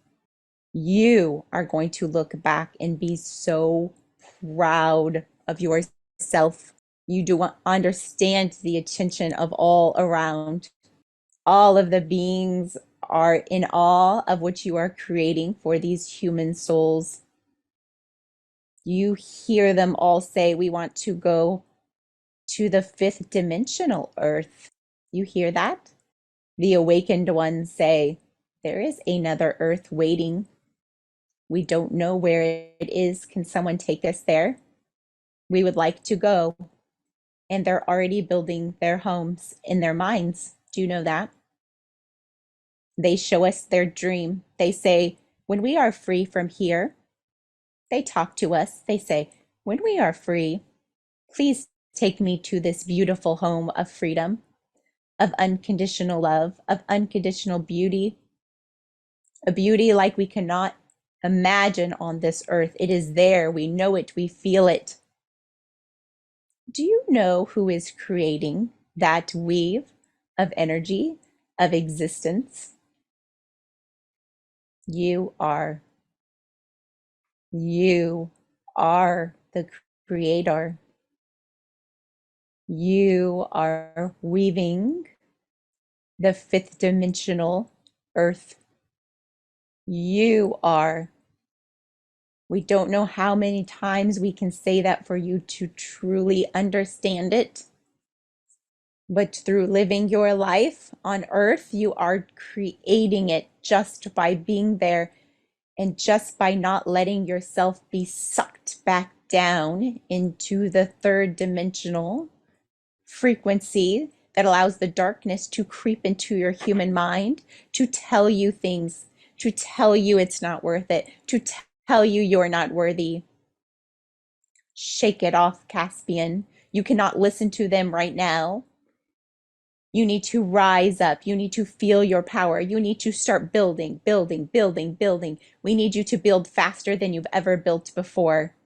You are going to look back and be so proud of yourself. You do understand the attention of all around. All of the beings are in awe of what you are creating for these human souls. You hear them all say, we want to go to the fifth dimensional Earth. You hear that? The awakened ones say, there is another Earth waiting. We don't know where it is. Can someone take us there? We would like to go. And they're already building their homes in their minds. Do you know that? They show us their dream. They say, when we are free from here, they talk to us. They say, when we are free, please take me to this beautiful home of freedom, of unconditional love, of unconditional beauty, a beauty like we cannot imagine on this earth. It is there. We know it. We feel it. Do you know who is creating that weave of energy, of existence? You are. You are the creator. You are weaving the fifth dimensional earth. You are. We don't know how many times we can say that for you to truly understand it. But through living your life on earth, you are creating it just by being there and just by not letting yourself be sucked back down into the third dimensional frequency that allows the darkness to creep into your human mind, to tell you things, to tell you it's not worth it, to tell you you're not worthy. Shake it off, Caspian. You cannot listen to them right now. You need to rise up. You need to feel your power. You need to start building, building, building, building. We need you to build faster than you've ever built before.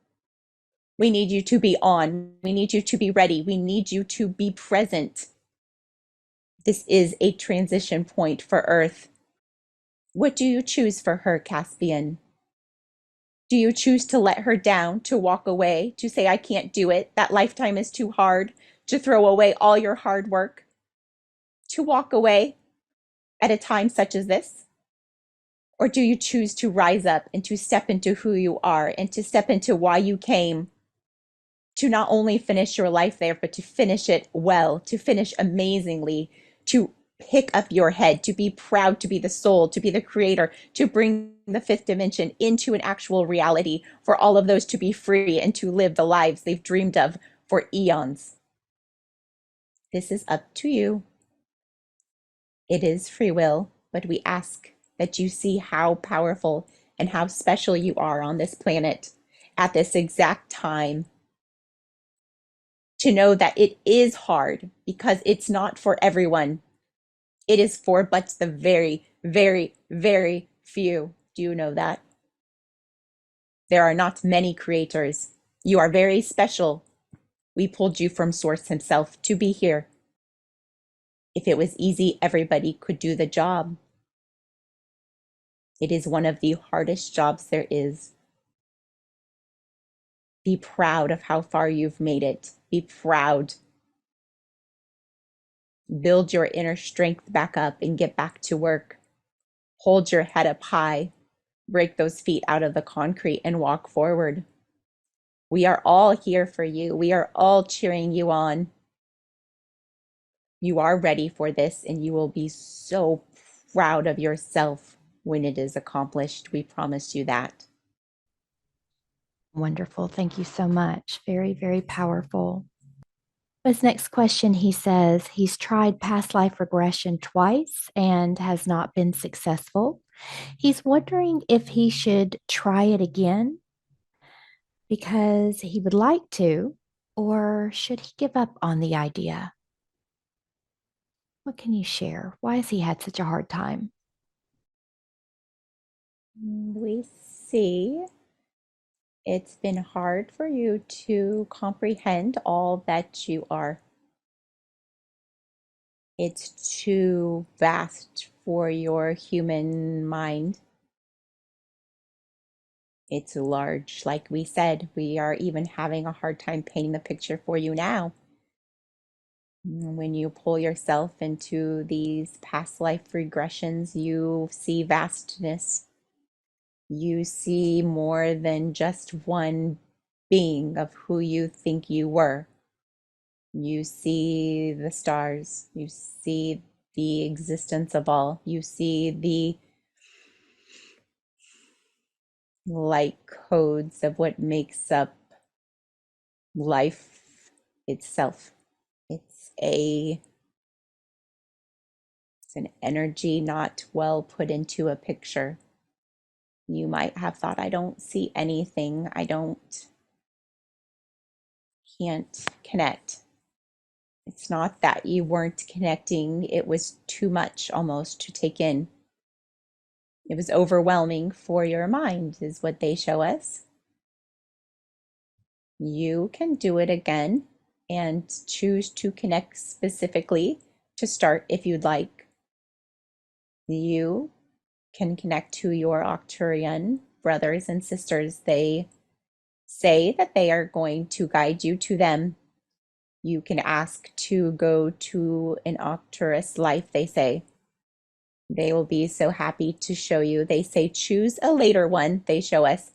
We need you to be on. We need you to be ready. We need you to be present. This is a transition point for Earth. What do you choose for her, Caspian? Do you choose to let her down, to walk away, to say, I can't do it, that lifetime is too hard, to throw away all your hard work, to walk away at a time such as this? Or do you choose to rise up and to step into who you are and to step into why you came, to not only finish your life there, but to finish it well, to finish amazingly, to pick up your head, to be proud to be the soul, to be the creator, to bring the fifth dimension into an actual reality for all of those to be free and to live the lives they've dreamed of for eons? This is up to you. It is free will, but we ask that you see how powerful and how special you are on this planet at this exact time. To know that it is hard because it's not for everyone. It is for but the very, very, very few. Do you know that? There are not many creators. You are very special. We pulled you from Source himself to be here. If it was easy, everybody could do the job. It is one of the hardest jobs there is. Be proud of how far you've made it. Be proud. Build your inner strength back up and get back to work. Hold your head up high. Break those feet out of the concrete and walk forward. We are all here for you. We are all cheering you on. You are ready for this, and you will be so proud of yourself when it is accomplished. We promise you that. Wonderful. Thank you so much. Very, very powerful. His next question, he says he's tried past life regression twice and has not been successful. He's wondering if he should try it again because he would like to, or should he give up on the idea? What can you share? Why has he had such a hard time? We see it's been hard for you to comprehend all that you are. It's too vast for your human mind. It's large. Like we said, we are even having a hard time painting the picture for you now. When you pull yourself into these past life regressions, you see vastness. You see more than just one being of who you think you were. You see the stars. You see the existence of all. You see the light codes of what makes up life itself. It's an energy not well put into a picture. You might have thought, I don't see anything. Can't connect. It's not that you weren't connecting. It was too much almost to take in. It was overwhelming for your mind, is what they show us. You can do it again and choose to connect specifically to start if you'd like. You can connect to your Arcturian brothers and sisters. They say that they are going to guide you to them. You can ask to go to an Arcturus life, they say. They will be so happy to show you. They say choose a later one, they show us.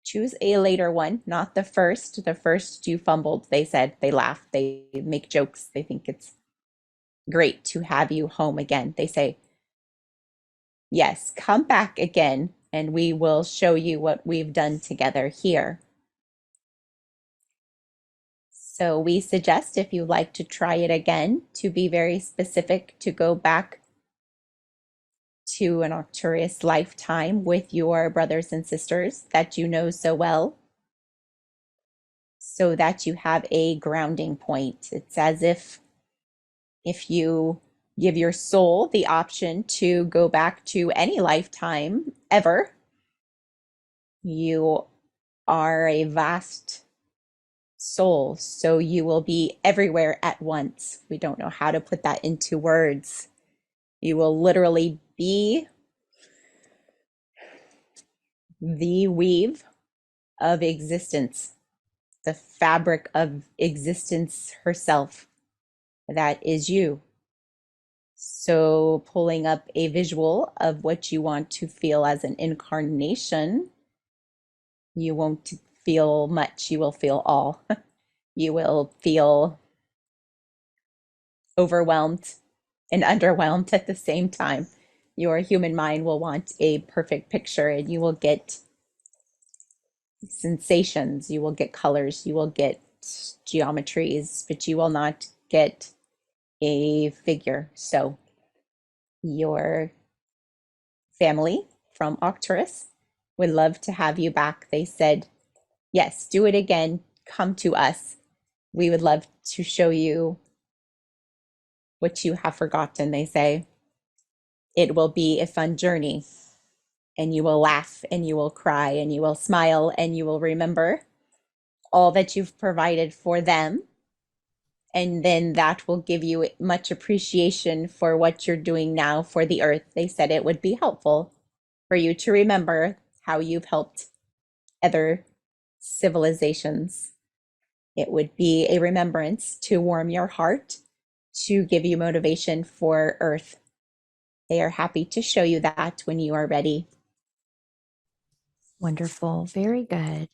Choose a later one, not the first. The first you fumbled, they said. They laugh, they make jokes. They think it's great to have you home again. They say, yes, come back again and we will show you what we've done together here. So we suggest, if you like to try it again, to be very specific, to go back to an Arcturus lifetime with your brothers and sisters that you know so well, so that you have a grounding point. It's as if you give your soul the option to go back to any lifetime ever, you are a vast soul, so you will be everywhere at once. We don't know how to put that into words. You will literally be the weave of existence, the fabric of existence herself. That is you. So, pulling up a visual of what you want to feel as an incarnation, you won't feel much, you will feel all. You will feel overwhelmed and underwhelmed at the same time. Your human mind will want a perfect picture, and you will get sensations, you will get colors, you will get geometries, but you will not get a figure. So, your family from Arcturus would love to have you back. They said, yes, do it again. Come to us. We would love to show you what you have forgotten, they say. It will be a fun journey, and you will laugh and you will cry and you will smile and you will remember all that you've provided for them. And then that will give you much appreciation for what you're doing now for the earth. They said it would be helpful for you to remember how you've helped other civilizations. It would be a remembrance to warm your heart, to give you motivation for Earth. They are happy to show you that when you are ready. Wonderful. Very good.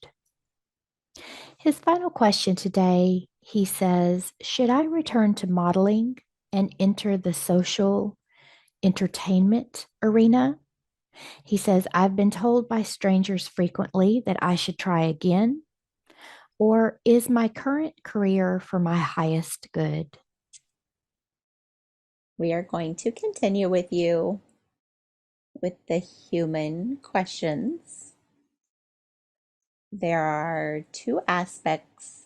His final question today, he says, should I return to modeling and enter the social entertainment arena? He says, I've been told by strangers frequently that I should try again. Or is my current career for my highest good? We are going to continue with you with the human questions. There are two aspects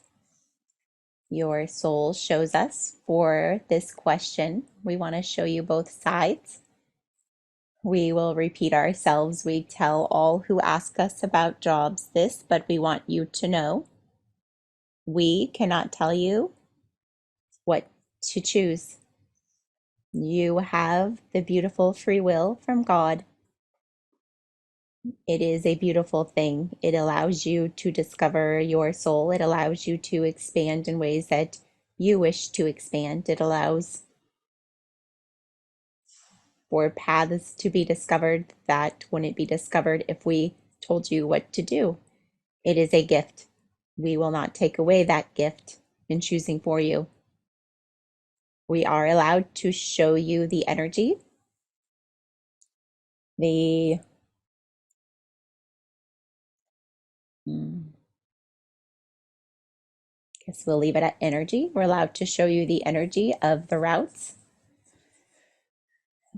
your soul shows us for this question. We want to show you both sides. We will repeat ourselves. We tell all who ask us about jobs this, but we want you to know we cannot tell you what to choose. You have the beautiful free will from God. It is a beautiful thing. It allows you to discover your soul. It allows you to expand in ways that you wish to expand. It allows for paths to be discovered that wouldn't be discovered if we told you what to do. It is a gift. We will not take away that gift in choosing for you. We are allowed to show you the energy, the guess we'll leave it at energy. We're allowed to show you the energy of the routes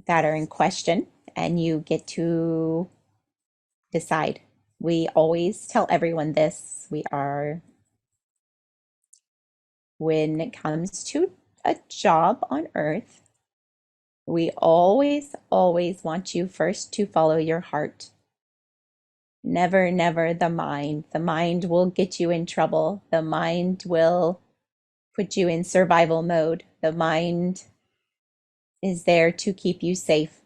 that are in question, and you get to decide. We always tell everyone this. When it comes to a job on Earth, we always, always want you first to follow your heart. Never, never the mind. The mind will get you in trouble. The mind will put you in survival mode. The mind is there to keep you safe.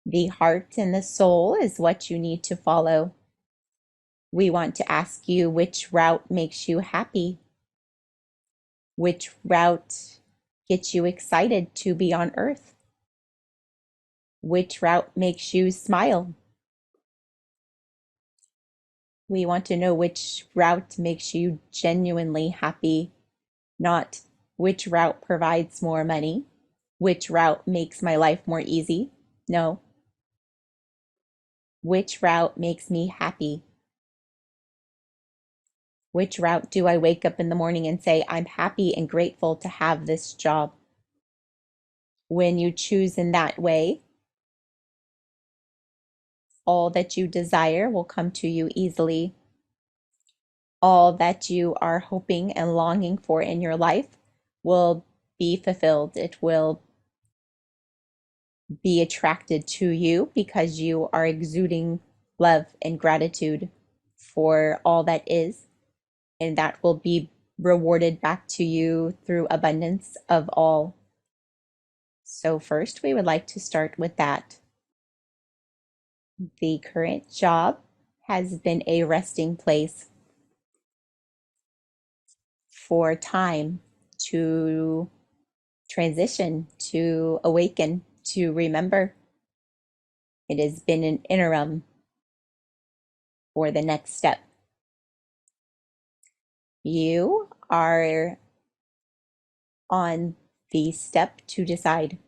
The heart and the soul is what you need to follow. We want to ask you which route makes you happy, which route gets you excited to be on Earth, which route makes you smile. We want to know which route makes you genuinely happy, not which route provides more money, which route makes my life more easy. No. Which route makes me happy? Which route do I wake up in the morning and say, I'm happy and grateful to have this job? When you choose in that way, all that you desire will come to you easily. All that you are hoping and longing for in your life will be fulfilled. It will be attracted to you because you are exuding love and gratitude for all that is, and that will be rewarded back to you through abundance of all. So first, we would like to start with that. The current job has been a resting place for time to transition, to awaken, to remember. It has been an interim for the next step. You are on the step to decide.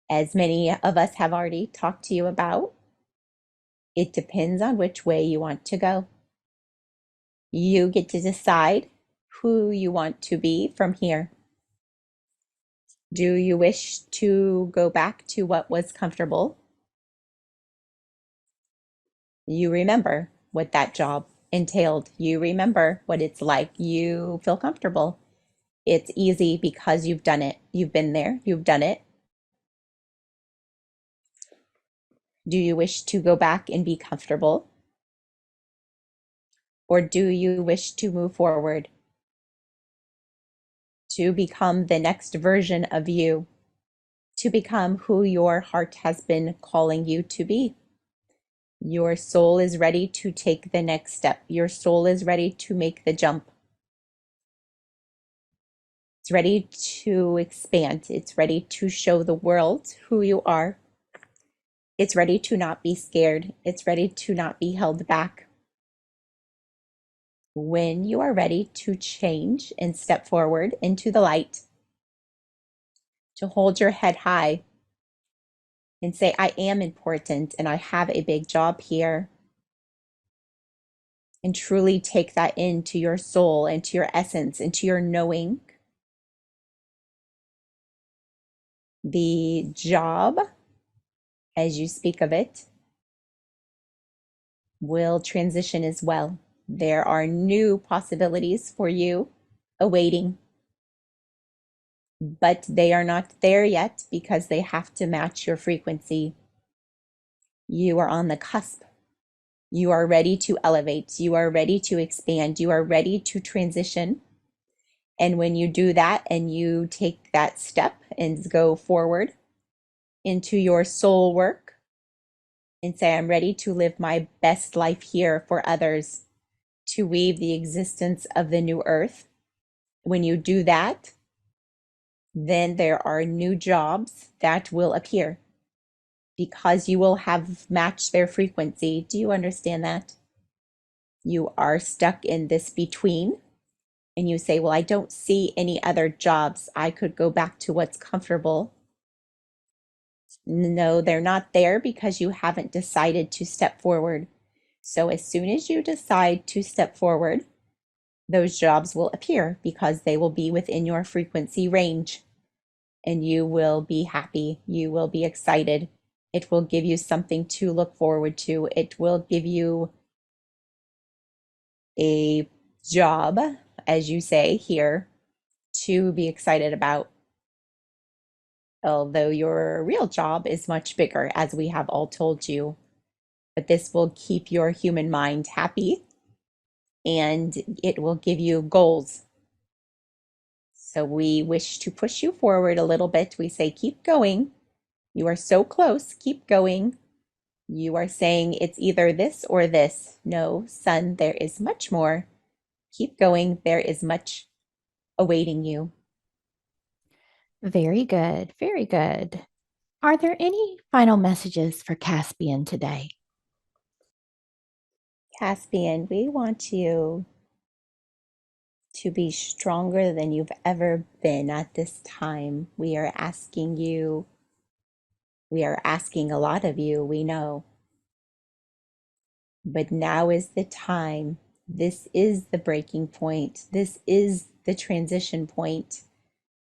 As many of us have already talked to you about, it depends on which way you want to go. You get to decide who you want to be from here. Do you wish to go back to what was comfortable? You remember what that job entailed. You remember what it's like. You feel comfortable. It's easy because you've done it. You've been there. You've done it. Do you wish to go back and be comfortable? Or do you wish to move forward to become the next version of you, to become who your heart has been calling you to be? Your soul is ready to take the next step. Your soul is ready to make the jump. It's ready to expand. It's ready to show the world who you are. It's ready to not be scared. It's ready to not be held back. When you are ready to change and step forward into the light, to hold your head high and say, I am important and I have a big job here, and truly take that into your soul, into your essence, into your knowing, the job, as you speak of it, will transition as well. There are new possibilities for you awaiting, but they are not there yet because they have to match your frequency. You are on the cusp. You are ready to elevate. You are ready to expand. You are ready to transition. And when you do that and you take that step and go forward into your soul work and say, I'm ready to live my best life here for others, to weave the existence of the new earth. When you do that, then there are new jobs that will appear because you will have matched their frequency. Do you understand that? You are stuck in this between, and you say, well, I don't see any other jobs. I could go back to what's comfortable. No, they're not there because you haven't decided to step forward. So as soon as you decide to step forward, those jobs will appear because they will be within your frequency range, and you will be happy. You will be excited. It will give you something to look forward to. It will give you a job, as you say here, to be excited about. Although your real job is much bigger, as we have all told you. But this will keep your human mind happy, and it will give you goals. So we wish to push you forward a little bit. We say, keep going. You are so close. Keep going. You are saying it's either this or this. No, son, there is much more. Keep going. There is much awaiting you. Very good. Very good. Are there any final messages for Caspian today? Caspian, we want you to be stronger than you've ever been at this time. We are asking you, we are asking a lot of you, we know. But now is the time This is the breaking point. This is the transition point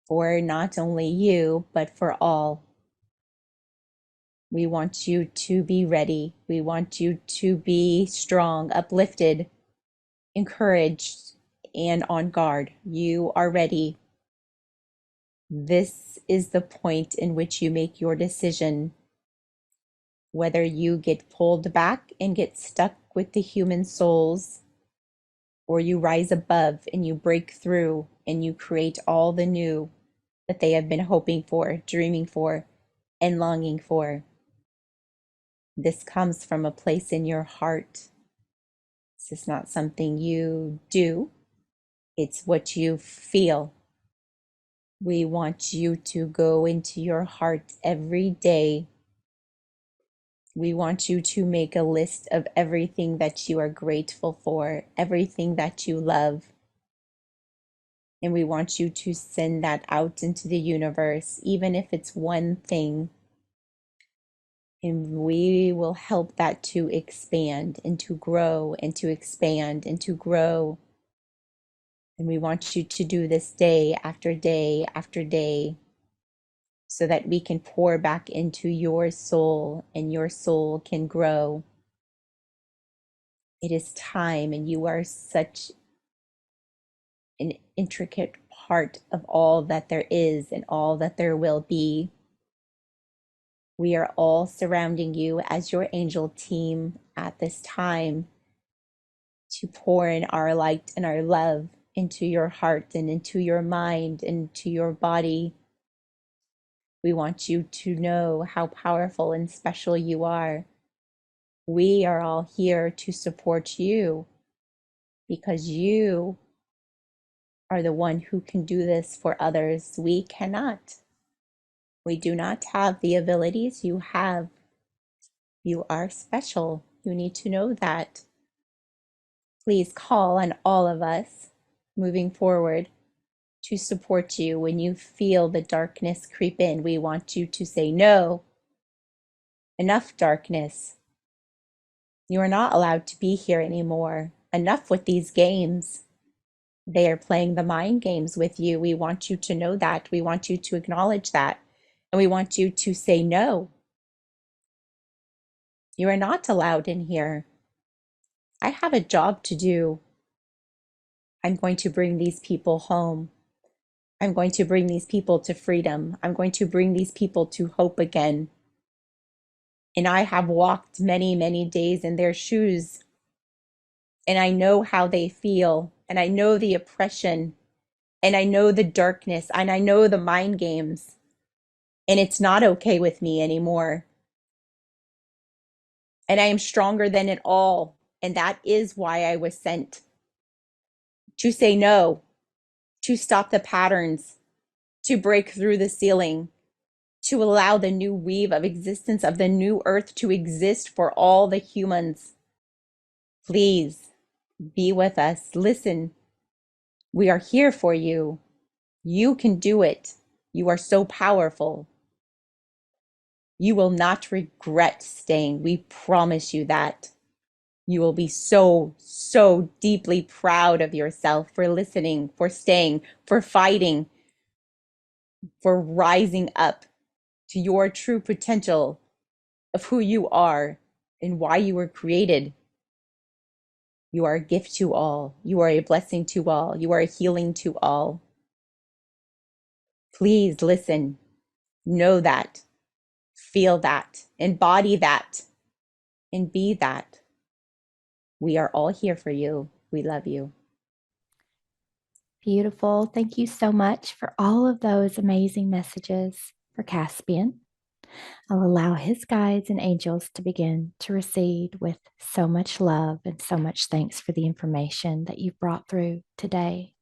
for not only you, but for all. We want you to be ready. We want you to be strong, uplifted, encouraged, and on guard. You are ready. This is the point in which you make your decision, whether you get pulled back and get stuck with the human souls, or you rise above and you break through and you create all the new that they have been hoping for, dreaming for, and longing for. This comes from a place in your heart. This is not something you do, it's what you feel. We want you to go into your heart every day. We want you to make a list of everything that you are grateful for, everything that you love. And we want you to send that out into the universe, even if it's one thing. And we will help that to expand and to grow and to expand and to grow. And we want you to do this day after day after day, so that we can pour back into your soul and your soul can grow. It is time, and you are such an intricate part of all that there is and all that there will be. We are all surrounding you as your angel team at this time to pour in our light and our love into your heart and into your mind and into your body. We want you to know how powerful and special you are. We are all here to support you because you are the one who can do this for others. We cannot. We do not have the abilities you have. You are special. You need to know that. Please call on all of us moving forward to support you when you feel the darkness creep in. We want you to say, no, enough darkness. You are not allowed to be here anymore. Enough with these games. They are playing the mind games with you. We want you to know that. We want you to acknowledge that. And we want you to say no. You are not allowed in here. I have a job to do. I'm going to bring these people home. I'm going to bring these people to freedom. I'm going to bring these people to hope again. And I have walked many, many days in their shoes. And I know how they feel. And I know the oppression. And I know the darkness. And I know the mind games. And it's not okay with me anymore. And I am stronger than it all. And that is why I was sent. To say no. To stop the patterns. To break through the ceiling. To allow the new weave of existence of the new earth to exist for all the humans. Please be with us. Listen, we are here for you. You can do it. You are so powerful. You will not regret staying. We promise you that. You will be so, so deeply proud of yourself for listening, for staying, for fighting, for rising up to your true potential of who you are and why you were created. You are a gift to all. You are a blessing to all. You are a healing to all. Please listen. Know that. Feel that. Embody that. And be that. We are all here for you. We love you. Beautiful. Thank you so much for all of those amazing messages for Caspian. I'll allow his guides and angels to begin to recede with so much love and so much thanks for the information that you've brought through today.